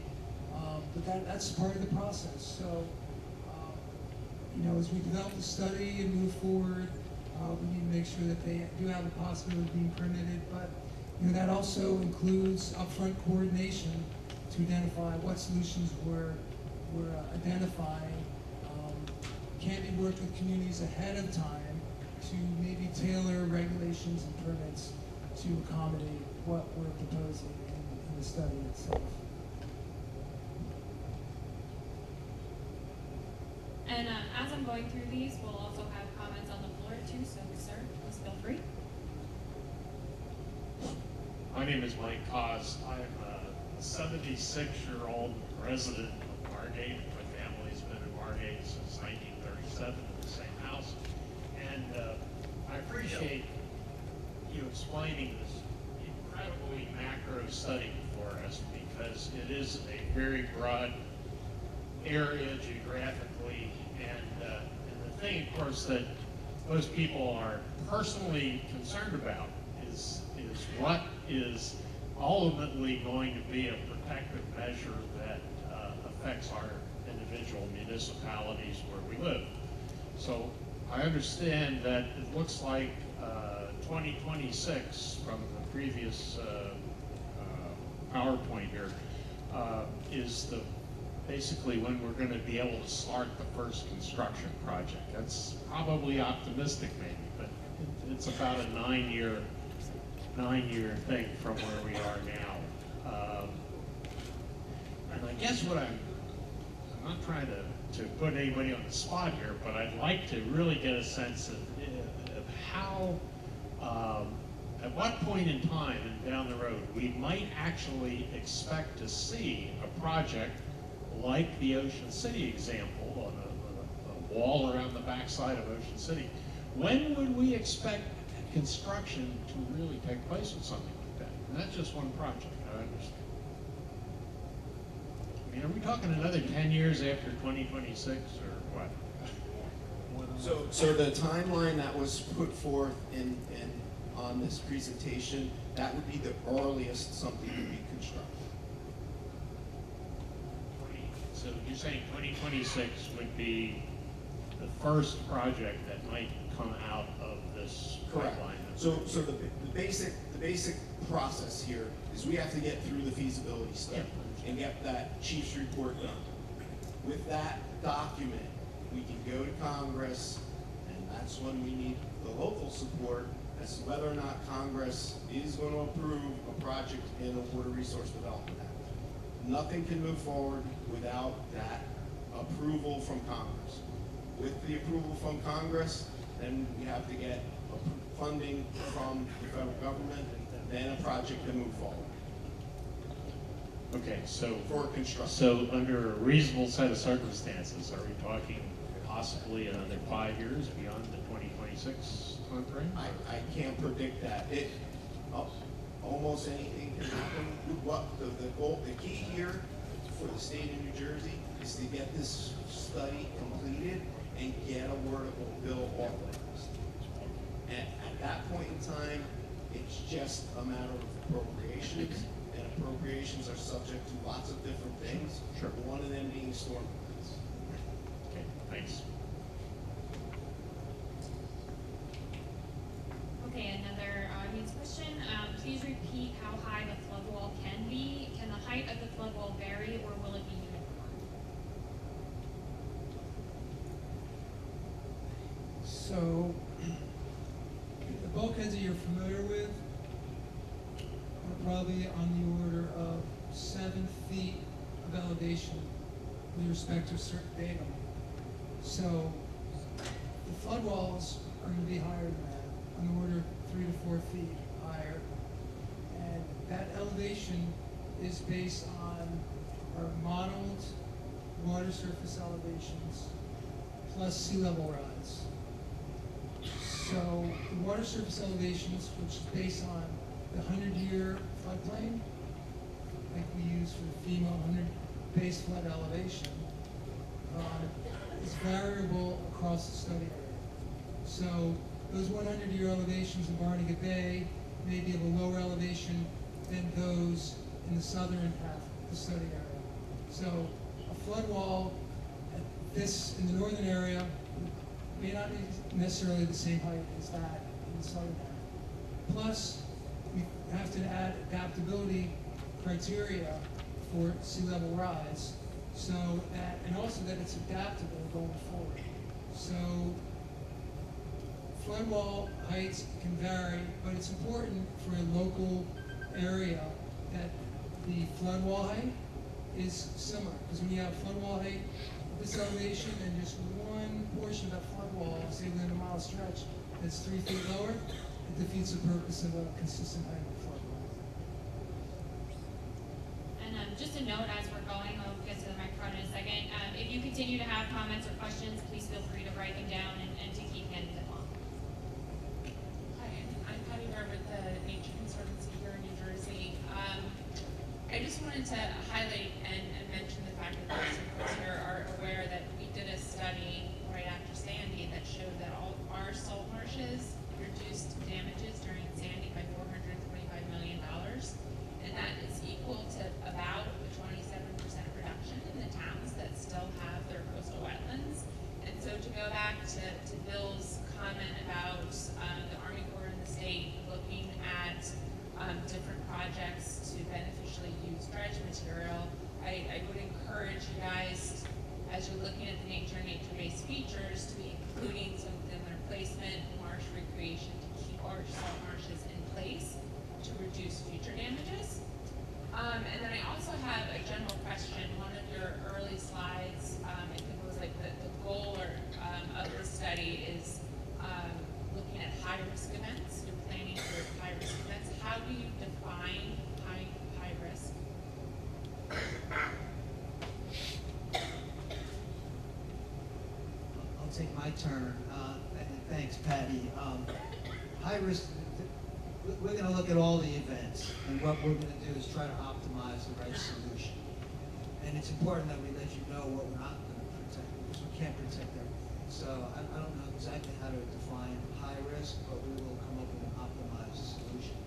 but that's part of the process. So, as we develop the study and move forward, we need to make sure that they do have the possibility of being permitted, but that also includes upfront coordination to identify what solutions we're identifying. Can we work with communities ahead of time to maybe tailor regulations and permits to accommodate what we're proposing in the study itself? And as I'm going through these, we'll also have comments on the floor too, so sir, please feel free. My name is Mike Cos. I'm a 76-year-old resident of Margate. My family's been in Margate since 1937 in the same house. And I appreciate you explaining this incredibly macro study for us, because it is a very broad area geographically. And the thing, of course, that most people are personally concerned about is what is ultimately going to be a protective measure that affects our individual municipalities where we live. So I understand that it looks like 2026 from the previous PowerPoint here is basically when we're going to be able to start the first construction project. That's probably optimistic maybe, but it's about a nine-year thing from where we are now. And I guess what I'm not trying to put anybody on the spot here, but I'd like to really get a sense of how, at what point in time and down the road, we might actually expect to see a project like the Ocean City example on a wall around the backside of Ocean City. When would we expect construction to really take place with something like that? And that's just one project, I understand. I mean, are we talking another 10 years after 2026 or what? So the timeline that was put forth in on this presentation, that would be the earliest something would be constructed. So you're saying 2026 would be the first project that might come out of this Correct. pipeline? So the basic process here is we have to get through the feasibility study and get that chief's report done. With that document, we can go to Congress, and that's when we need the local support as to whether or not Congress is going to approve a project in a Water Resource Development Act. Nothing can move forward without that approval from Congress. With the approval from Congress, then we have to get funding from the federal government, then a project can move forward. Okay, so For construction. So under a reasonable set of circumstances, are we talking possibly another 5 years beyond the 2026 timeframe? I can't predict that. Almost anything can happen. What the goal, the key here for the state of New Jersey is to get this study completed and get a workable bill authorized. And at that point in time, it's just a matter of appropriations, and appropriations are subject to lots of different things. Sure. One of them being storm permits. Okay, thanks. Okay, another audience question. Please repeat how high the flood wall can be. Can the height of the flood wall vary, or will it be uniform? So, the bulkheads that you're familiar with are probably on the order of 7 feet of elevation with respect to a certain datum. So, the flood walls are going to be higher than that, on the order of 3 to 4 feet higher. And that elevation is based on our modeled water surface elevations plus sea level rise. So the water surface elevations, which is based on the 100-year floodplain, like we use for the FEMA 100 base flood elevation, is variable across the study area. So those 100-year elevations in Barnegat Bay may be of a lower elevation than those in the southern half of the study area. So a flood wall at this, in the northern area, may not be necessarily the same height as that in the southern half. Plus, we have to add adaptability criteria for sea level rise, so that, and also that it's adaptable going forward. So flood wall heights can vary, but it's important for a local area that the flood wall height is similar. Because when you have flood wall height at this elevation and just one portion of that flood wall, say within a mile stretch, that's 3 feet lower, it defeats the purpose of a consistent height of the flood wall. And just a note as we're going, I'll get to the microphone in a second. If you continue to have comments or questions, please feel free to write them down and to keep handing them off. Hi, I'm Patty Barr with the Nature Conservancy here in New Jersey. I just wanted to highlight and mention the fact that most of us here are aware that we did a study right after Sandy that showed that all our salt marshes reduced damages during Sandy by $425 million. And that is equal to about a 27% reduction in the towns that still have their coastal wetlands. And so to go back to Bill's comment about the Army Corps and the state looking at different projects to beneficially use dredge material, I would encourage you guys, as you're looking at the nature-based features, to be including some inland placement, marsh recreation to keep our salt marshes in place to reduce future damages. my turn. And thanks, Patty. High risk, we're going to look at all the events, and what we're going to do is try to optimize the right solution. And it's important that we let you know what we're not going to protect, because we can't protect everything. So I don't know exactly how to define high risk, but we will come up with an optimized solution.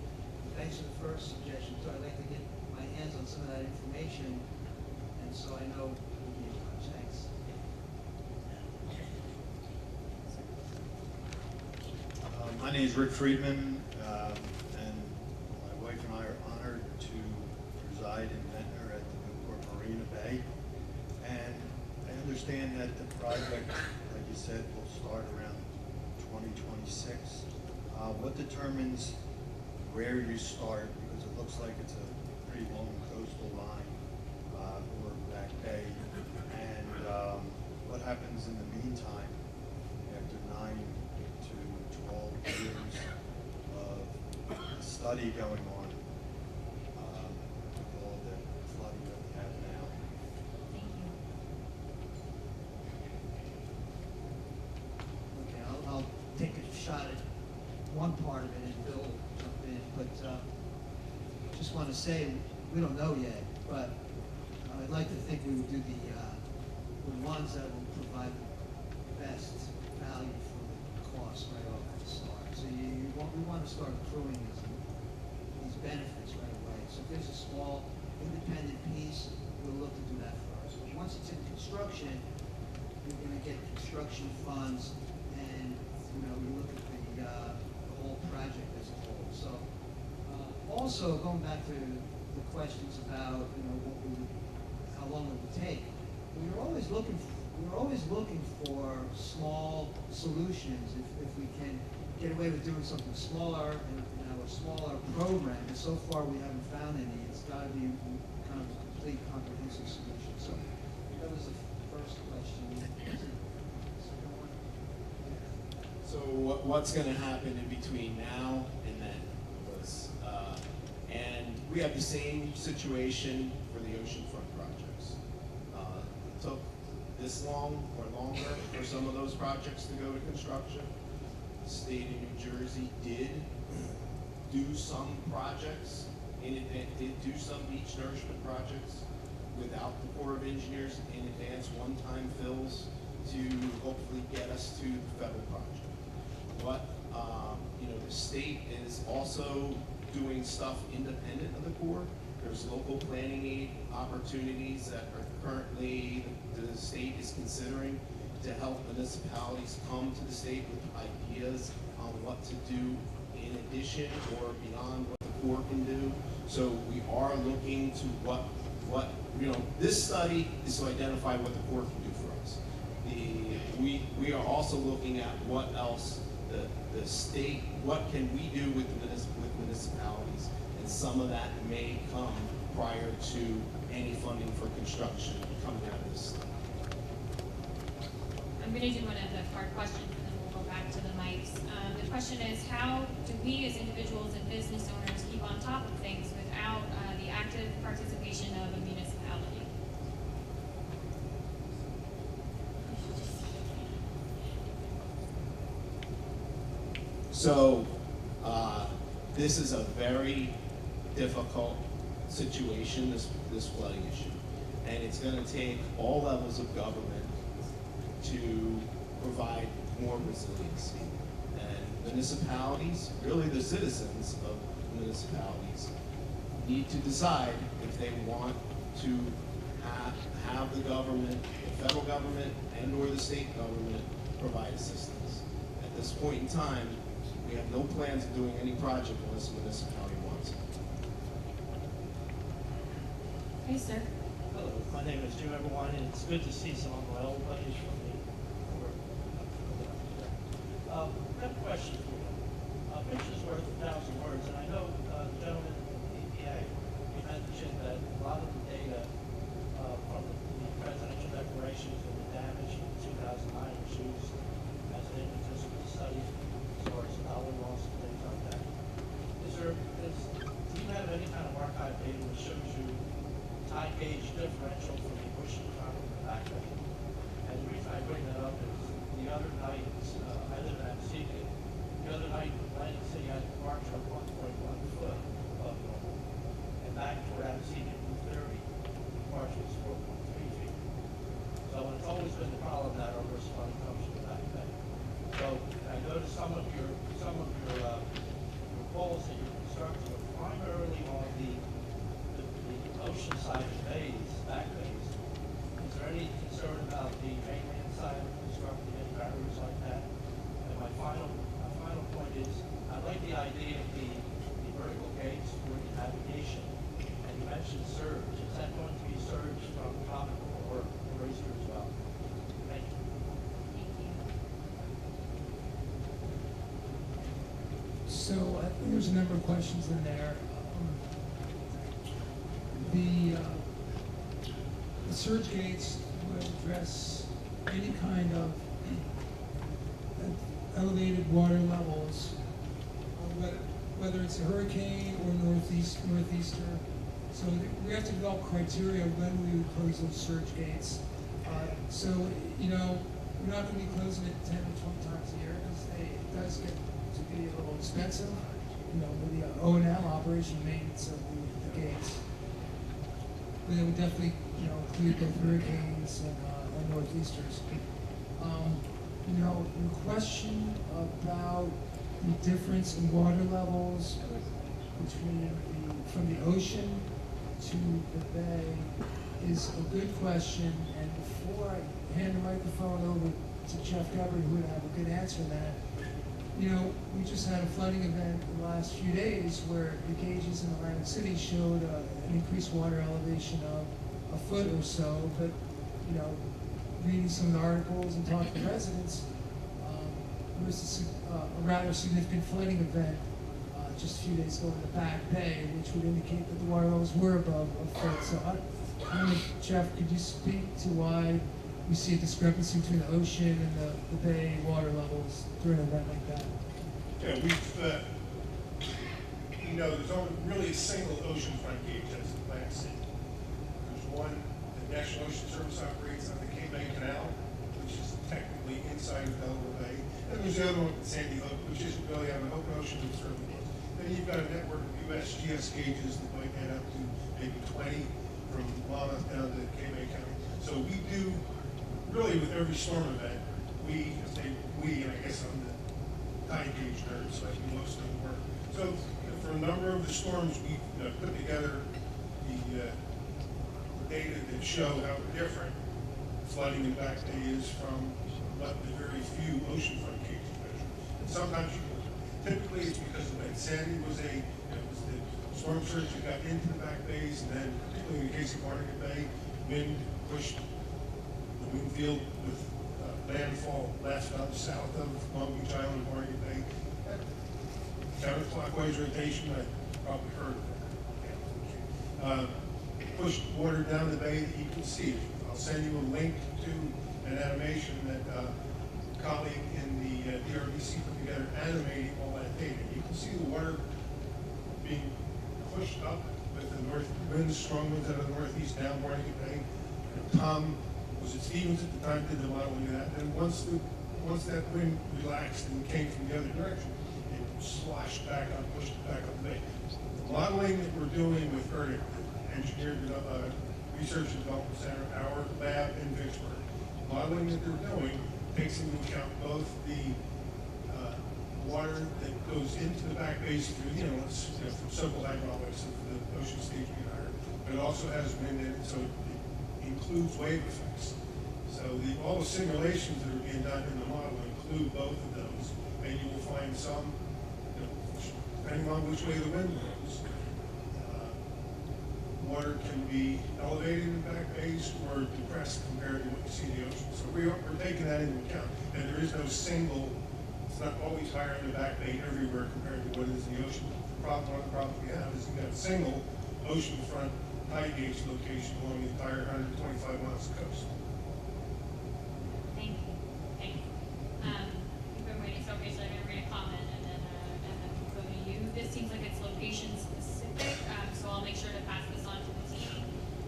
Thanks for the first suggestion. So I'd like to get my hands on some of that information, and so I know we need much. Thanks. My name is Ruth Freedman, and my wife and I are honored to reside in Ventnor at the Newport Marina Bay. And I understand that the project, like you said, will start around 2026. What determines where you start? Because it looks like it's a pretty long coastal line or back bay. And what happens in the meantime after 9 to 12 years of study going on with all the flooding that we have now? Thank you. Okay, I'll take a shot at one part of it and Bill will jump in, but just want to say, we don't know yet, but I'd like to think we would do the ones that will provide the best value for the cost right off the start. So we want to start accruing these benefits right away. So if there's a small independent piece, we'll look to do that first. But once it's in construction, you're going to get construction funds, and you look at the whole project as a whole. So also going back to the questions about how long it would take. We're always looking for small solutions if we can get away with doing something smaller and a smaller program. And so far we haven't found any. It's got to be kind of a complete comprehensive solution. So that was the first question. Second one? So what's going to happen in between now and then? And we have the same situation for the oceanfront projects. It took this long or longer for some of those projects to go to construction. The state of New Jersey did do some projects, did do some beach nourishment projects without the Corps of Engineers in advance one-time fills to hopefully get us to the federal project. But the state is also doing stuff independent of the Corps. There's local planning aid opportunities that are currently the state is considering to help municipalities come to the state with ideas on what to do in addition or beyond what the Corps can do. So we are looking to what this study is to identify what the Corps can do for us. We are also looking at what else the state, what can we do with municipalities, and some of that may come prior to any funding for construction coming out of this study. I'm going to do one of the hard questions, and then we'll go back to the mics. The question is, how do we as individuals and business owners keep on top of things without the active participation of a municipality? So this is a very difficult situation, this flooding issue. And it's going to take all levels of government to provide more resiliency. And municipalities, really the citizens of municipalities, need to decide if they want to have the government, the federal government and or the state government provide assistance. At this point in time, we have no plans of doing any project unless the municipality wants it. Hey, sir. Hello, my name is Jim Everwine, and it's good to see some of my old buddies from the court. I have a question for you. Picture's worth 1,000 words, and I know the gentleman from the EPA, you mentioned that a lot of the data from the presidential declarations and the damage in 2009 was used as an impetus for the study as far as dollar loss and things like that. Do you have any kind of archive data that shows you tide gauge differential from the ocean front and the back bay? And the reason I bring that up is the the other night, I live in Absecon, the other night, Atlantic City had to march up 1.1 foot above normal. And back toward Absecon, 230, march was 4.3 feet. So it's always been the problem that our risk fund comes from that bay. So I noticed some of your poles that you're constructing are primarily on the ocean side of bays, back bays. Is there any concern about the mainland side of constructing any barriers like that? And my final point is, I like the idea of the vertical gates for the navigation. And you mentioned surge. Is that going to be surge from tropical or eraser as well? Thank you. Thank you. So I think there's a number of questions in there. The surge gates would address any kind of elevated water levels, whether it's a hurricane or northeaster. So we have to develop criteria when we would close those surge gates. So, you know, we're not going to be closing it 10 or 20 times a year because it does get to be a little expensive, you know, with the O&M operation maintenance of the gates. But it would definitely, you know, include both hurricanes and northeasters. You know, the question about the difference in water levels from the ocean to the bay is a good question. And before I hand the microphone over to Jeff Gebber, who would have a good answer to that, you know, we just had a flooding event in the last few days where the gauges in Atlantic City showed an increased water elevation of a foot or so. But, you know, reading some of the articles and talking to residents, there was a rather significant flooding event just a few days ago in the Back Bay, which would indicate that the water levels were above a foot. So, I don't know, Jeff, could you speak to why we see a discrepancy between the ocean and the bay water levels during an event like that? Yeah, we've, you know, there's only really a single oceanfront gauge, that's Atlantic City. There's one, the National Ocean Service operates on the Cape May Canal, which is technically inside of Delaware Bay. And there's the other one, Sandy Hook, which isn't really on an open ocean, but certainly was. Then you've got a network of USGS gauges that might add up to maybe 20 from Monmouth down to Cape May County. So we do, really with every storm event, and I guess I'm the tide gauge nerd, so I do most of the work. So for a number of the storms, we put together the data that show how different flooding in Back Bay is from what the very few oceanfront gauges measure. And sometimes typically it's because the wind. Sandy was the storm surge that got into the Back Bays, and then particularly in the case of Barnegat Bay, wind pushed the wind field with landfall left out south of Long Beach Island, Barnegat Bay. Counterclockwise rotation, I probably heard of that. Pushed water down the bay that you can see. I'll send you a link to an animation that a colleague in the DRBC put together animating all that data. You can see the water being pushed up with the north winds, strong winds out of the northeast down Barnegat Bay. Tom was at Stevens at the time, did the modeling of that. And once that wind relaxed and came from the other direction, it sloshed back up, pushed it back up the bay. The modeling that we're doing with ERDIC, the Engineered Research and Development Center, our lab in Vicksburg, modeling that they're doing takes into account both the water that goes into the Back Bays through, from simple hydraulics of the ocean stage being higher, but it also has wind in it, so it includes wave effects. So all the simulations that are being done in the model include both of those, and you will find some, depending on which way the wind blows, water can be elevated in the Back Bays or depressed compared to what you see in the ocean. So we're taking that into account, and there is no single. It's not always higher in the Back Bay everywhere compared to what it is in the ocean. One of the problems we have is you have a single oceanfront tide gauge location along the entire 125 miles of coast. Thank you. We've been waiting, so I'm going to read a comment and then we'll go to you. This seems like it's location specific, so I'll make sure to pass this on to the team.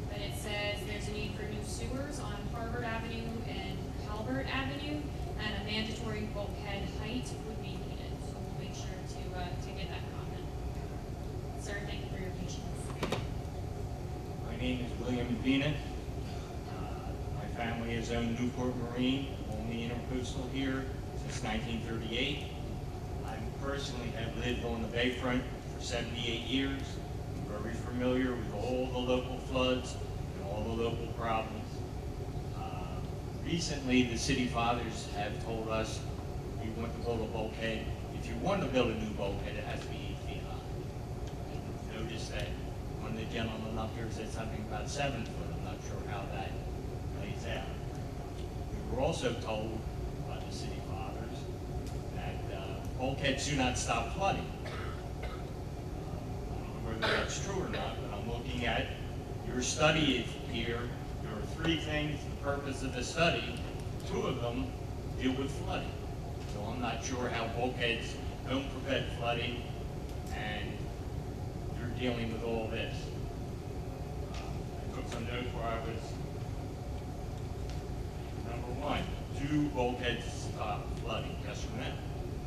But it says there's a need for new sewers on Harvard Avenue and Halbert Avenue. and a mandatory bulkhead height would be needed. So we'll make sure to get that comment. Sir, thank you for your patience. My name is William Vena. My family has owned Newport Marine, only intercoastal here since 1938. I personally have lived on the bayfront for 78 years. I'm very familiar with all the local floods and all the local problems. Recently, the city fathers have told us we want to build a bulkhead. If you want to build a new bulkhead, it has to be 8 feet high. And notice that one of the gentlemen up here said something about 7 foot. I'm not sure how that plays out. We were also told by the city fathers that bulkheads do not stop flooding. I don't know whether that's true or not, but I'm looking at your study here. There are 3 things, the purpose of the study. 2 of them deal with flooding. So I'm not sure how bulkheads don't prevent flooding, and you're dealing with all this. I took some notes where I was, number 1, do bulkheads stop flooding? Yes or no?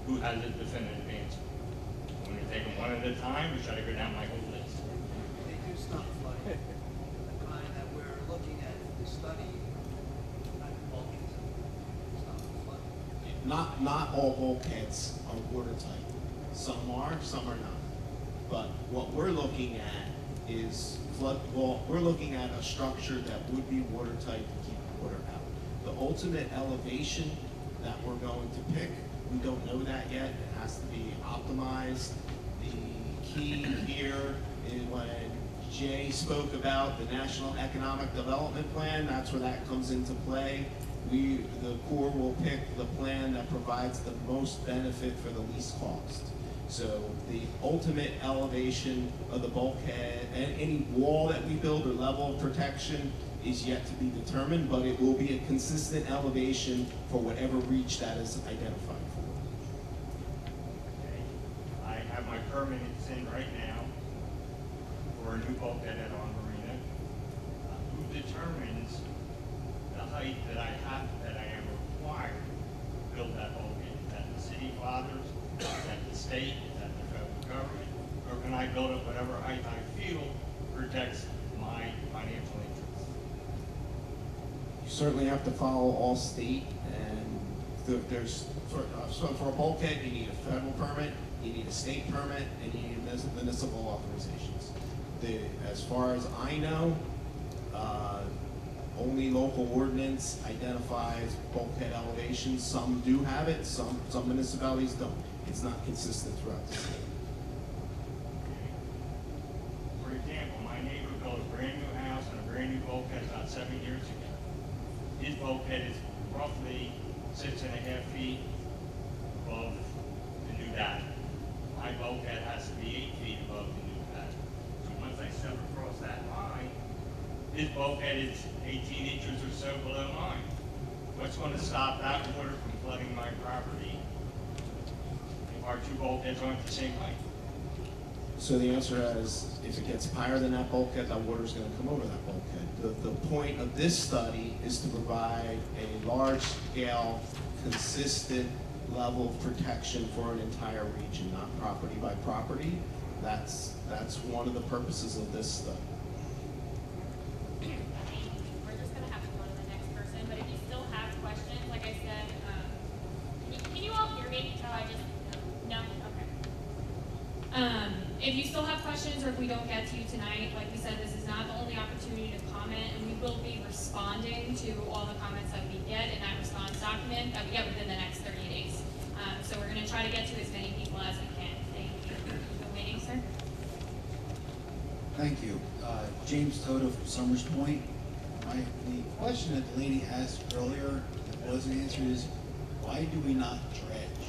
Who has a definitive answer? I'm going to take them one at a time, or should I go down my whole list? They do stop flooding. The kind that we're looking at in the study, not bulkheads, stop flooding. Not all bulkheads are watertight. Some are not. But what we're looking at is we're looking at a structure that would be watertight to keep water out. The ultimate elevation that we're going to pick, we don't know that yet. It has to be optimized. The key here is when Jay spoke about the National Economic Development Plan, that's where that comes into play. The Corps will pick the plan that provides the most benefit for the least cost. So the ultimate elevation of the bulkhead and any wall that we build or level of protection is yet to be determined, but it will be a consistent elevation for whatever reach that is identified for. Okay. I have my permits in right now for a new bulkhead at our marina. Who determines the height that I am required to build that bulkhead? Is that the city fathers? Is that the state? Is that the federal government? Or can I build it whatever height I feel protects my financial interests? You certainly have to follow all state, and there's so for a bulkhead you need a federal permit, you need a state permit, and you need municipal authorizations. As far as I know, only local ordinance identifies bulkhead elevations. Some do have it, some municipalities don't. It's not consistent throughout the state. For example, my neighbor built a brand new house and a brand new bulkhead about 7 years ago. His bulkhead is roughly 6.5 feet above the new data. My bulkhead has to be 8 feet above the new data. So once I step across that line, his bulkhead is 18 inches or so below mine. What's going to stop that water from flooding my property if our 2 bulkheads aren't the same height? So the answer is, if it gets higher than that bulkhead, that water's going to come over that bulkhead. The point of this study is to provide a large-scale, consistent level of protection for an entire region, not property by property. That's one of the purposes of this study. We're just gonna have to go to the next person, but if you still have questions, like I said, can you all hear me? Oh, no? Okay. If you still have questions or if we don't get to you tonight, like we said, this is not the only opportunity to comment, and we will be responding to all the comments that we get in that response document that we get within the next 30 days. So we're gonna try to get to as many people as we can. Thank you. Still waiting, sir? Thank you. James Toto from Summers Point. The question that the lady asked earlier that wasn't answered is, why do we not dredge?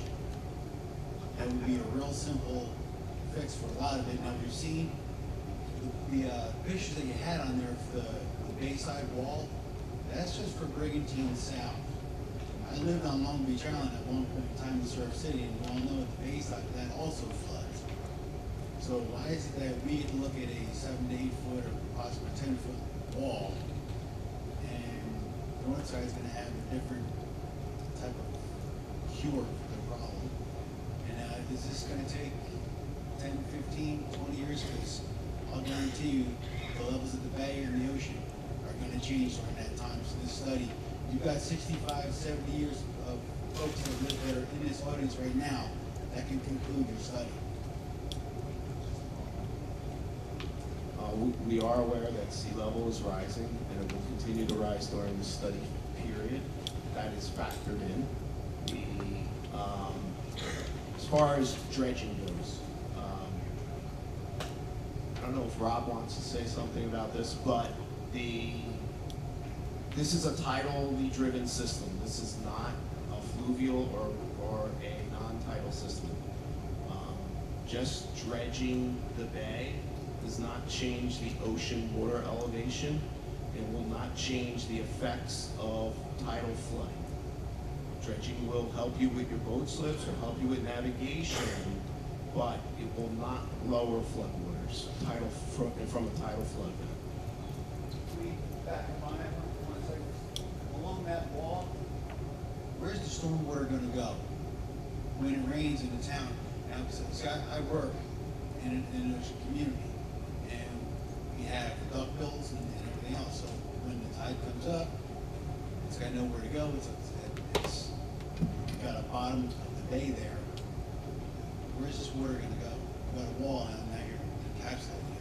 That would be a real simple fix for a lot of it. Now we've seen the pictures that you had on there for the Bayside wall. That's just for Brigantine South. I lived on Long Beach Island at one point in time in Surf City, and we all know at the Bayside that also floods. So why is it that we look at a 7 to 8 foot or possibly 10-foot wall, and the north side is going to have a different type of cure for the problem. And is this gonna take 10, 15, 20 years? Because I'll guarantee you, the levels of the bay and the ocean are gonna change during that time. So this study, you've got 65, 70 years of folks that live that are in this audience right now that can conclude your study. We are aware that sea level is rising and it will continue to rise during the study period. That is factored in. As far as dredging goes, I don't know if Rob wants to say something about this, but this is a tidally driven system. This is not a fluvial or a non-tidal system. Just dredging the bay does not change the ocean water elevation and will not change the effects of tidal flooding. Dredging will help you with your boat slips or help you with navigation, but it will not lower floodwaters from a tidal flood event. Back in my along that wall, where's the stormwater going to go when it rains in the town? Now, see, I work in a community, and we have duck bills and everything else. So when the tide comes up, it's got nowhere to go. It's got a bottom of the bay there. Where's this water going to go? You've got a wall, and now you're encapsulating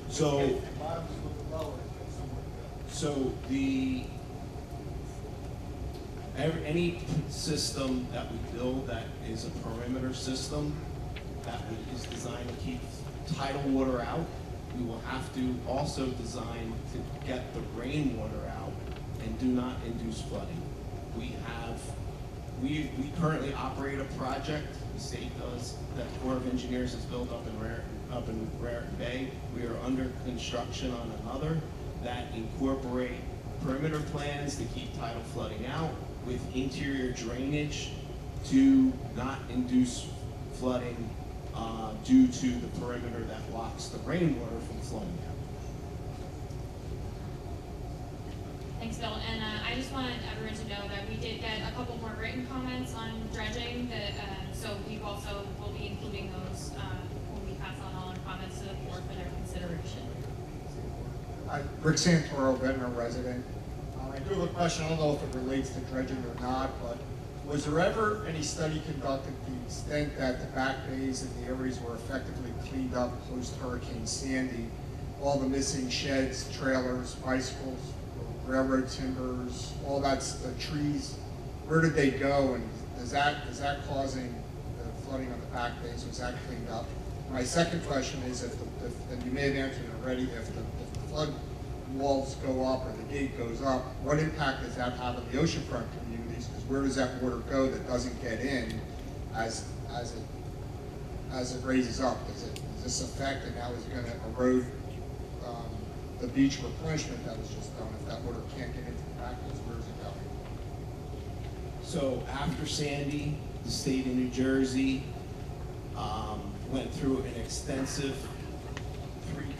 it. So, bottom's a little lower. so any system that we build that is a perimeter system that is designed to keep tidal water out, we will have to also design to get the rainwater out and do not induce flooding. We currently operate a project, the state does, that Corps of Engineers has built up in Raritan Bay. We are under construction on another that incorporate perimeter plans to keep tidal flooding out with interior drainage to not induce flooding due to the perimeter that blocks the rainwater from flowing out. Thanks, Bill. And I just wanted everyone to know that we did get a couple more written comments on dredging, so we also will be including those when we pass on all our comments to the board for their consideration. Rick Santoro, Ventnor resident. I do have a question. I don't know if it relates to dredging or not, but was there ever any study conducted to the extent that the back bays and the areas were effectively cleaned up post-Hurricane Sandy? All the missing sheds, trailers, bicycles, railroad timbers, all that's the trees. Where did they go, and is that causing the flooding on the back bays? Was that cleaned up? My second question is, and you may have answered it already, if the flood walls go up or the gate goes up, what impact does that have on the oceanfront communities? Because where does that water go that doesn't get in as it raises up? Does this affect, and now is it going to erode the beach replenishment that was just done? If that water can't get into the backwards, where is it going? So after Sandy, the state of New Jersey went through an extensive three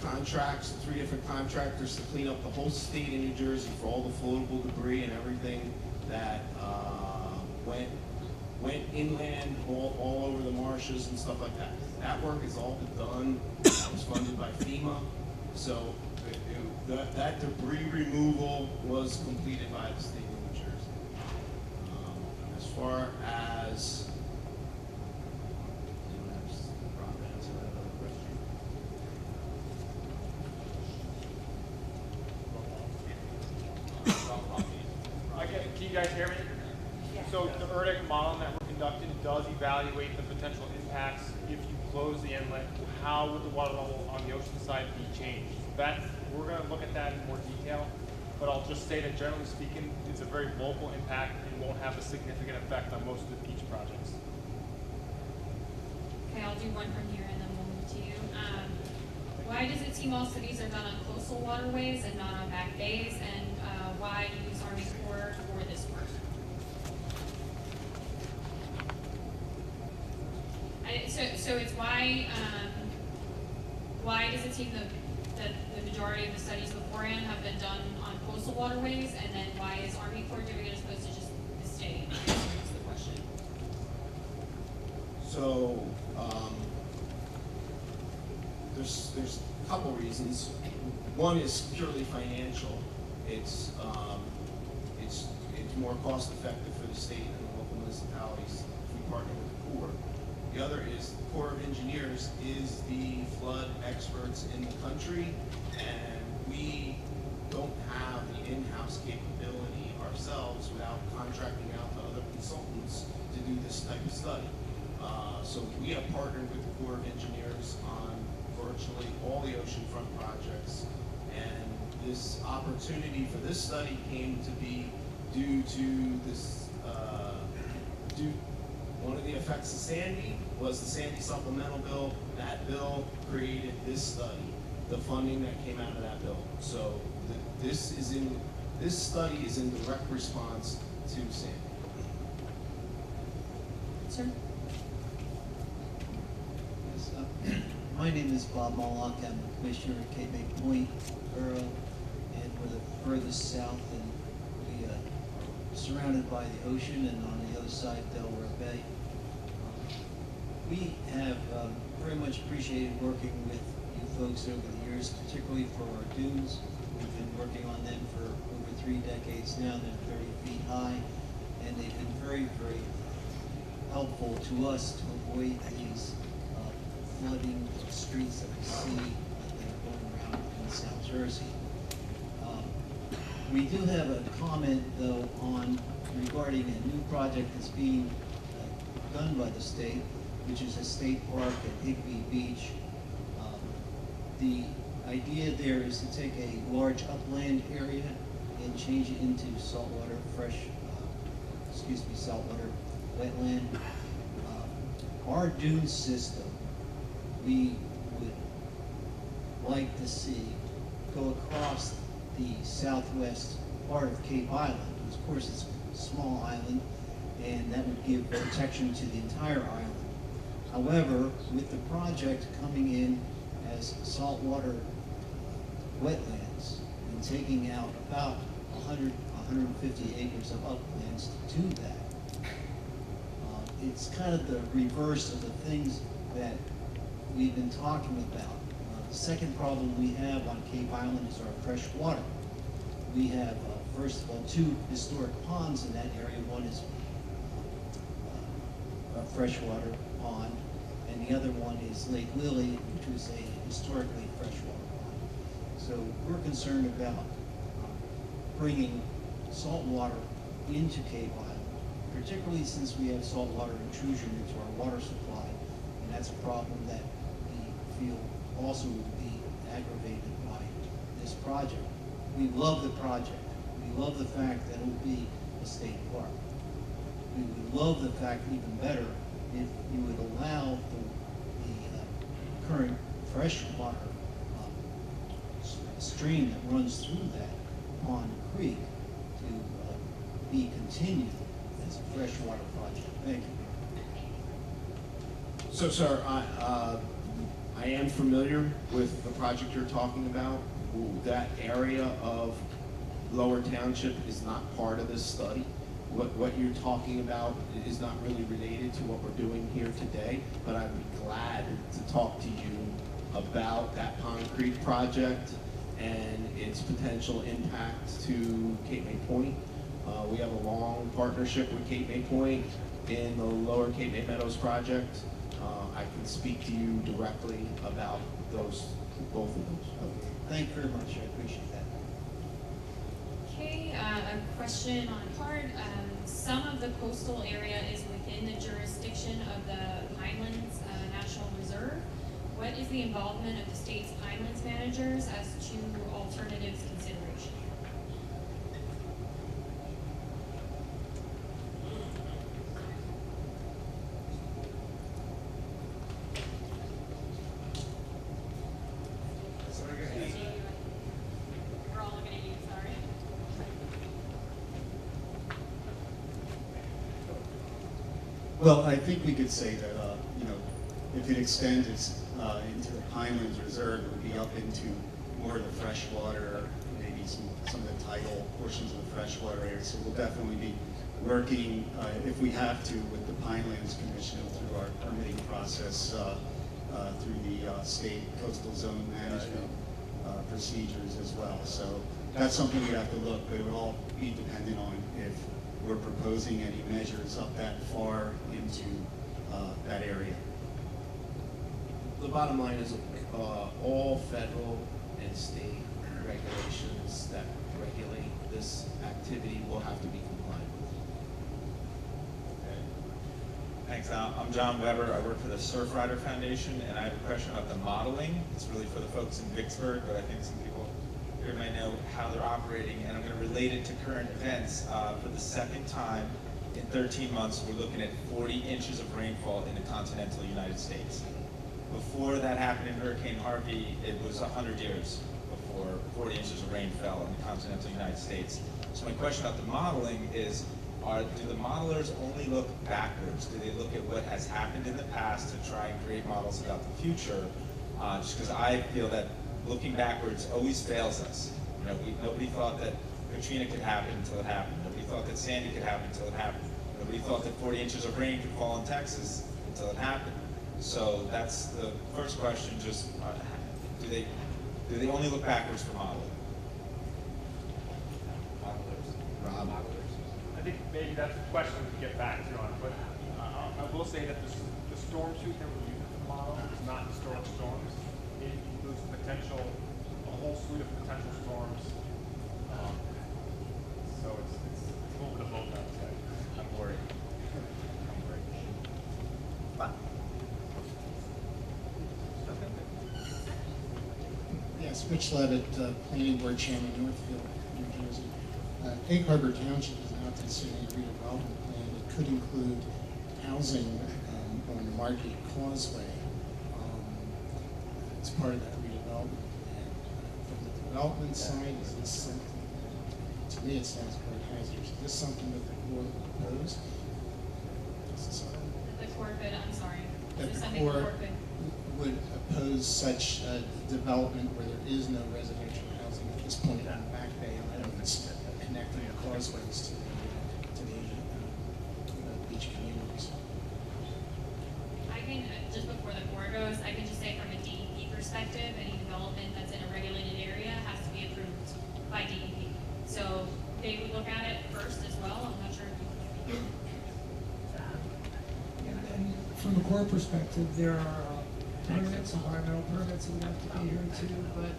different contractors to clean up the whole state of New Jersey for all the floatable debris and everything that went inland all over the marshes and stuff like that. That work has all been done. That was funded by FEMA. So that debris removal was completed by the state of New Jersey. As far as can you guys hear me? Yeah. So the ERDIC modeling that we're conducting does evaluate the potential impacts if you close the inlet. How would the water level on the ocean side be changed? We're going to look at that in more detail, but I'll just say that generally speaking, it's a very local impact and won't have a significant effect on most of the beach projects. Okay, I'll do one from here and then we'll move to you. Why does it seem all studies are done on coastal waterways and not on back bays? And why use Army Corps for this work? So it's why does it seem that the majority of the studies beforehand have been done on coastal waterways, and then why is Army Corps doing it as opposed to just the state? state? Is the question. So, there's a couple reasons. One is purely financial. It's more cost effective for the state and the local municipalities if we partner with the Corps. The other is the Corps of Engineers is the flood experts in the country, and we don't have the in-house capability ourselves without contracting out to other consultants to do this type of study. So we have partnered with the Corps of Engineers on virtually all the oceanfront projects, and this opportunity for this study came to be due to this, one of the effects of Sandy was the Sandy supplemental bill. That bill created this study, the funding that came out of that bill. So this study is in direct response to Sandy. Sir? Yes, my name is Bob Moloch. I'm the commissioner at Cape May Point Borough, and we're the furthest south, and we are surrounded by the ocean, and on the other side, Delaware Bay. We have very much appreciated working with you folks over the years, particularly for our dunes. We've been working on them for over 3 decades now. They're 30 feet high, and they've been very, very helpful to us to avoid these flooding streets that we see that are going around in South Jersey. We do have a comment, though, on regarding a new project that's being done by the state, which is a state park at Higbee Beach. The idea there is to take a large upland area and change it into saltwater wetland. Our dune system, we would like to see go across the southwest part of Cape Island. Of course, it's a small island, and that would give protection to the entire island. However, with the project coming in as saltwater wetlands and taking out about 150 acres of uplands to do that, it's kind of the reverse of the things that we've been talking about. The second problem we have on Cape Island is our fresh water. We have, first of all, 2 historic ponds in that area. One is a freshwater pond, and the other one is Lake Lily, which was a historically freshwater pond. So we're concerned about bringing salt water into Cape Island, particularly since we have saltwater intrusion into our water supply, and that's a problem that we feel also would be aggravated by this project. We love the project. We love the fact that it will be a state park. We would love the fact, even better, if you would allow the current freshwater stream that runs through that pond creek to be continued as a freshwater project. Thank you. So, sir, I am familiar with the project you're talking about. That area of Lower Township is not part of this study. What you're talking about is not really related to what we're doing here today, but I'd be glad to talk to you about that Pond Creek project and its potential impact to Cape May Point. We have a long partnership with Cape May Point in the Lower Cape May Meadows project. I can speak to you directly about both of those. Okay. Thank you very much. I appreciate that. Okay, a question on a card. Some of the coastal area is within the jurisdiction of the Pinelands National Reserve. What is the involvement of the state's Pinelands managers as to alternatives consideration? We're all looking at you, sorry. Well, I think we could say that, if it extended into the Pinelands Reserve, it would be up into more of the freshwater, maybe some of the tidal portions of the freshwater area. So we'll definitely be working, if we have to, with the Pinelands Commission through our permitting process, through the state coastal zone management procedures as well. So that's something we have to look, but it would all be dependent on if we're proposing any measures up that far into that area. The bottom line is all federal and state regulations that regulate this activity will have to be compliant with. Thanks. I'm John Weber. I work for the Surfrider Foundation, and I have a question about the modeling. It's really for the folks in Vicksburg, but I think some people here might know how they're operating, and I'm going to relate it to current events. For the second time in 13 months, we're looking at 40 inches of rainfall in the continental United States. Before that happened in Hurricane Harvey, it was 100 years before 40 inches of rain fell in the continental United States. So my question about the modeling is, do the modelers only look backwards? Do they look at what has happened in the past to try and create models about the future? Just because I feel that looking backwards always fails us. You know, nobody thought that Katrina could happen until it happened. Nobody thought that Sandy could happen until it happened. Nobody thought that 40 inches of rain could fall in Texas until it happened. So that's the first question. Just do they only look backwards for modeling? Rob? I think maybe that's a question we can get back to on, but I will say that the storm suite that we're using for the model is not historic storms. It includes potential, a whole suite of potential storms. So it's a little bit of both, I would say. I'm worried. Yes, Rich Levitt, Planning Board Chairman, Northfield, New Jersey. Egg Harbor Township is now considering a redevelopment plan that could include housing on the Margate Causeway as part of that redevelopment plan. From the development side, is this something, to me it sounds quite hazardous, is this something that the board would oppose? The Corps could, I'm sorry. That Is this the something the Corps Corps could? would oppose such development where there is no residential housing at this point on the Back Bay Islands connecting the causeways to the beach communities. I can, just before the Corps goes, I can just say from a DEP perspective, any development that's in a regulated area has to be approved by DEP. So they would look at it first as well. I'm not sure. And from a core perspective, there are permits, environmental permits that would have to be here too, but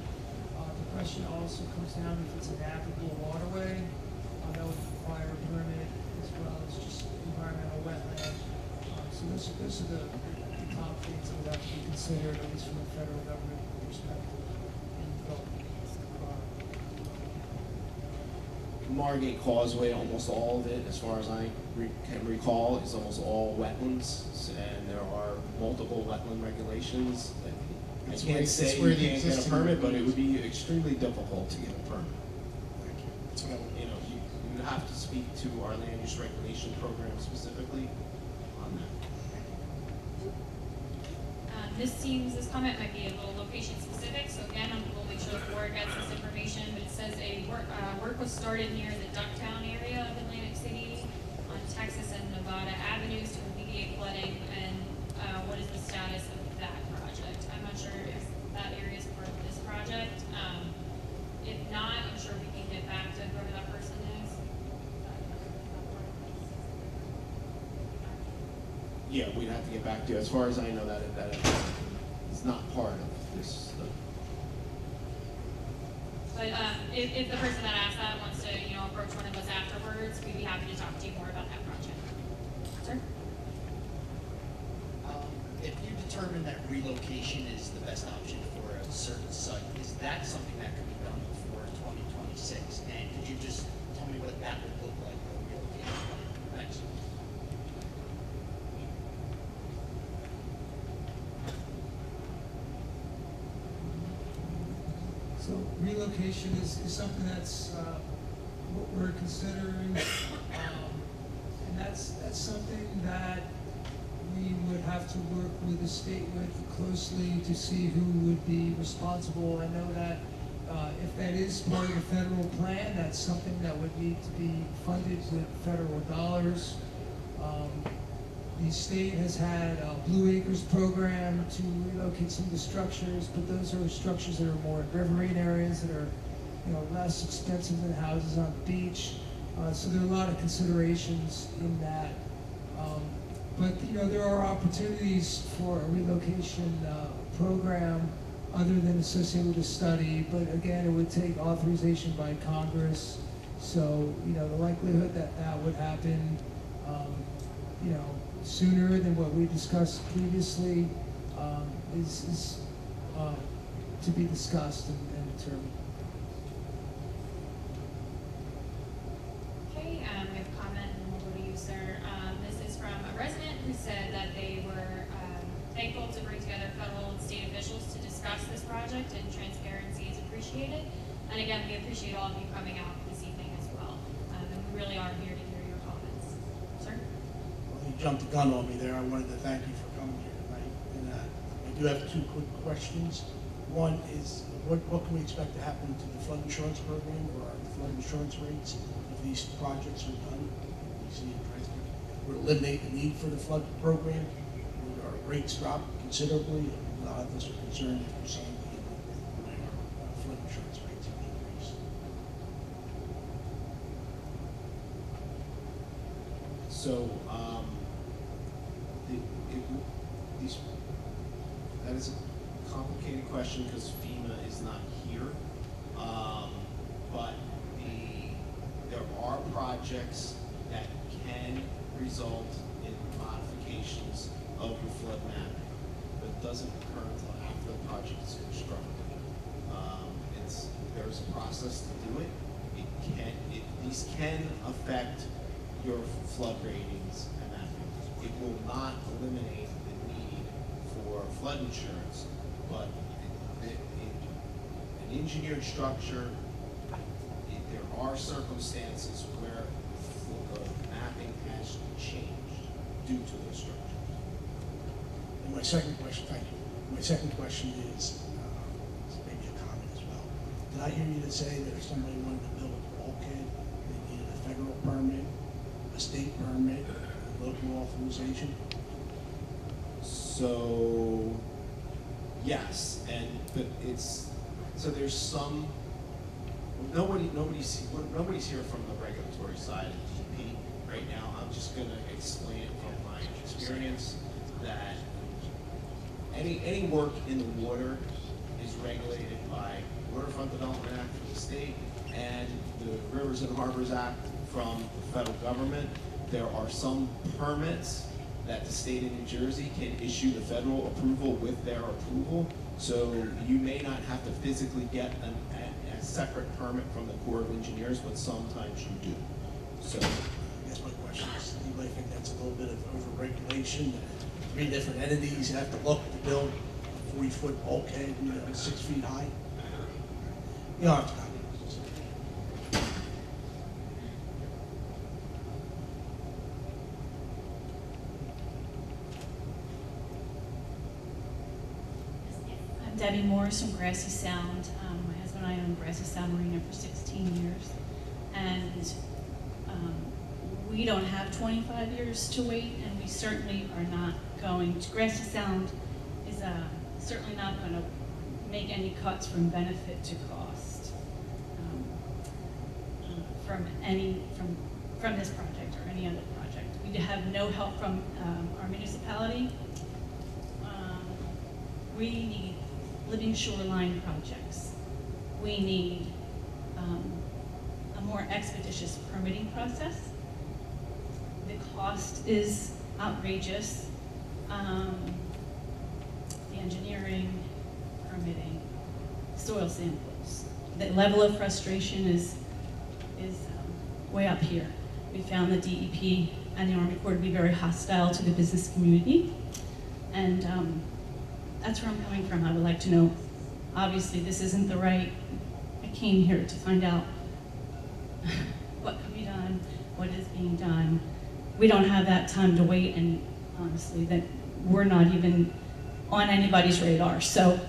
the question also comes down if it's a navigable waterway, that would require a permit as well as just environmental wetland. So those are the top things that would have to be considered, at least from a federal government perspective. Margate Causeway, almost all of it, as far as I can recall, is almost all wetlands, and there are multiple wetland regulations. I can't say you can't get a permit, but it would be extremely difficult to get a permit. You know, you have to speak to our land use regulation program specifically on that. This comment might be a little location specific, so again, we'll make sure the board gets this information, but it says work was started near the Ducktown area of Atlantic City on Texas and Nevada Avenues to alleviate flooding, and what is the status of that project? I'm not sure if that area is part of this project. If not, I'm sure we can get back to whoever that person is. Yeah, we'd have to get back to you. As far as I know, that is not part of this. But if the person that asked that wants to, approach one of us afterwards, we'd be happy to talk to you more about that project. Sir? If you determine that relocation is the best option for a certain site, is that something that could be done before 2026? And could you just tell me what that would look like for a relocation? Thanks. So relocation is something that's what we're considering, and that's something that we would have to work with the state with closely to see who would be responsible. I know that if that is part of the federal plan, that's something that would need to be funded with federal dollars. The state has had a Blue Acres program to relocate some of the structures, but those are structures that are more in riverine areas that are, less expensive than houses on the beach. So there are a lot of considerations in that. But there are opportunities for a relocation program other than associated with a study. But again, it would take authorization by Congress. So the likelihood that that would happen, sooner than what we discussed previously is to be discussed and determined. Okay, we have a comment and we'll go to you, sir. This is from a resident who said that they were thankful to bring together federal and state officials to discuss this project, and transparency is appreciated. And again, we appreciate all of you coming out this evening as well. And we really are here to hear your comments. Sir? Well, you jumped the gun on me there. I wanted to thank you for coming here tonight. And I do have two quick questions. One is, what can we expect to happen to the flood insurance program or our flood insurance rates if these projects are done? We see it would eliminate the need for the flood program. Would our rates drop considerably? A lot of us are concerned if we're seeing the way our flood insurance rates have increased. So, that is a complicated question because FEMA is not here. But there are projects that can result in modifications of your flood mapping, but it doesn't occur until after the project is constructed. There's a process to do it. These can affect your flood ratings and mapping. It will not eliminate the need for flood insurance, but an engineered structure, there are circumstances where the mapping has changed due to those structures. And my second question, thank you. My second question is maybe a comment as well. Did I hear you to say that if somebody wanted to build a bulkhead, they needed a federal permit, a state permit, a local authorization? So, yes, but so there's some. Nobody's here from the regulatory side of DEP right now. I'm just going to explain it from my experience that any work in the water is regulated by Waterfront Development Act from the state and the Rivers and Harbors Act from the federal government. There are some permits that the state of New Jersey can issue the federal approval with their approval. So you may not have to physically get a separate permit from the Corps of Engineers, but sometimes you do. So I guess my question is, do anybody think that's a little bit of overregulation? That 3 different entities have to look to build a 40-foot bulkhead, 6 feet high? You don't have to comment. I'm Debbie Morris from Grassy Sound. My husband and I own Grassy Sound Marina for 16 years. And we don't have 25 years to wait, and we certainly are not going to. Grassy Sound is certainly not going to make any cuts from benefit to cost from this project or any other project. We have no help from our municipality. We need living shoreline projects. We need a more expeditious permitting process. The cost is outrageous. The engineering, permitting, soil samples. The level of frustration is way up here. We found the DEP and the Army Corps to be very hostile to the business community. And that's where I'm coming from. I would like to know, obviously this isn't the right, I came here to find out what can be done, what is being done. We don't have that time to wait, and honestly, that we're not even on anybody's radar. So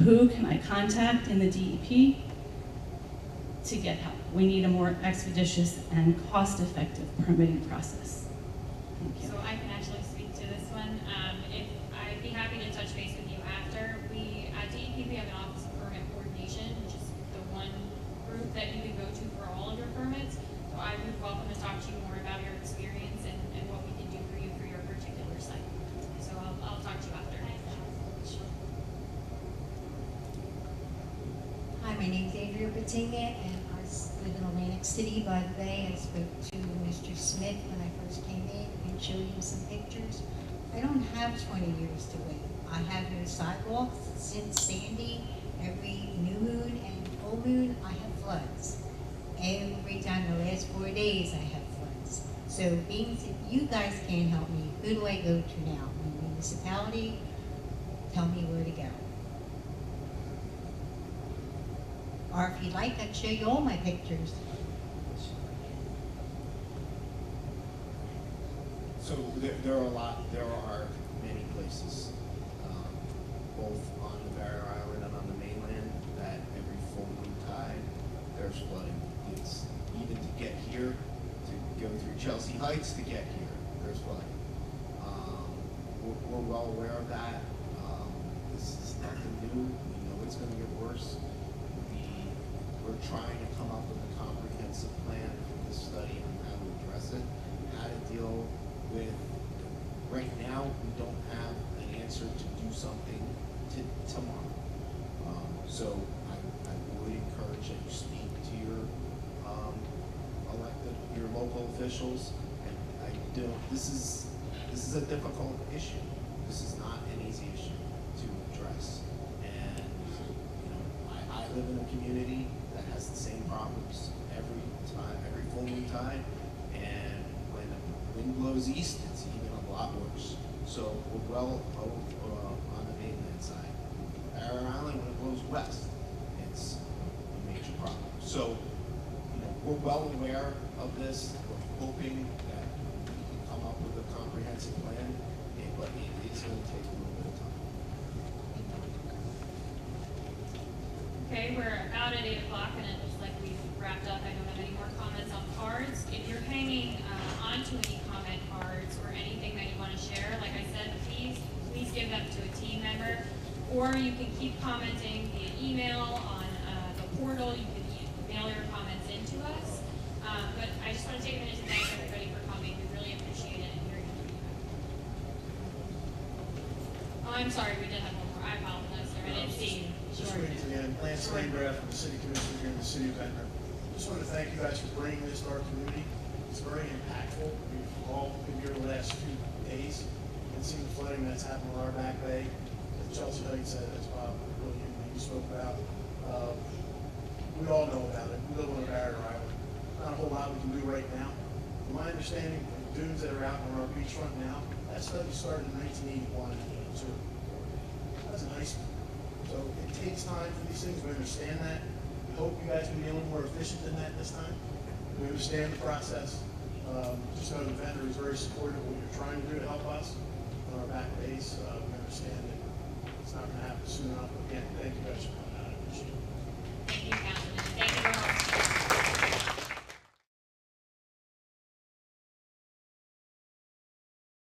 who can I contact in the DEP to get help. We need a more expeditious and cost-effective permitting process. Thank you. So I can actually speak to this one. If I'd be happy to touch base with you after. We at DEP we have an office of permit coordination, which is the one group that you can go to for all of your permits. So I would welcome to talk to you more about your experience and what we can do for you for your particular site. So I'll talk to you after. Hi, my name's Andrea Batinga, and I live in Atlantic City by the bay. I spoke to Mr. Smith when I first came in and showed him some pictures. I don't have 20 years to wait. I have no sidewalks since Sandy. Every new moon and full moon, I have floods. Every time the last 4 days, I have floods. So being that you guys can't help me, who do I go to now? The municipality? Tell me where to go. Or if you'd like, I'd show you all my pictures. So there are many places, both on the barrier island and on the mainland, that every full moon tide, there's flooding. It's even to get here, to go through Chelsea Heights to get here, there's flooding. We're well aware of that. This is nothing new. We know it's gonna get worse. We're trying to come up with a comprehensive plan for this study on how to address it, how to deal with, right now, we don't have an answer to do something tomorrow. So I would encourage that you speak to your your local officials. And this is a difficult issue. This is not an easy issue to address. And I live in a community that has the same problems every full moon tide, and when the wind blows east, it's even a lot worse. So we're well on the mainland side. Barrier Island, when it blows west, it's a major problem. So we're well aware of this. We're hoping that we can come up with a comprehensive plan, but it is going to take a little bit of time. Okay, we're about at 8 o'clock and it looks like we've wrapped up. I don't have any more comments on cards. If you're hanging onto any comment cards or anything that you want to share, like I said, please give them to a team member. Or you can keep commenting via email on the portal. You can mail your comments into us. But I just want to take a minute to thank everybody for coming. We really appreciate it and hearing from you. Oh, I'm sorry, we did have one more. I apologize, sir. I didn't see you. Just waiting to the end. Lance Landgraf from the City Commission here in the City of Ventnor. Just want to thank you guys for bringing this to our community. It's very impactful. We've all been here the last few days and seen the flooding that's happened on our back bay. As Chelsea Heights, as Bob really you spoke about. We all know about it. We live on a barrier island. Not a whole lot we can do right now. From my understanding, the dunes that are out on our beachfront now, that study started in 1981 and 82. That's a nice one. So it takes time for these things. We understand that. We hope you guys can be a little more efficient than that this time. We understand the process. Just know the vendor is very supportive of what you're trying to do to help us on our back base. We understand that it's not going to happen soon enough. But again, thank you guys for coming out.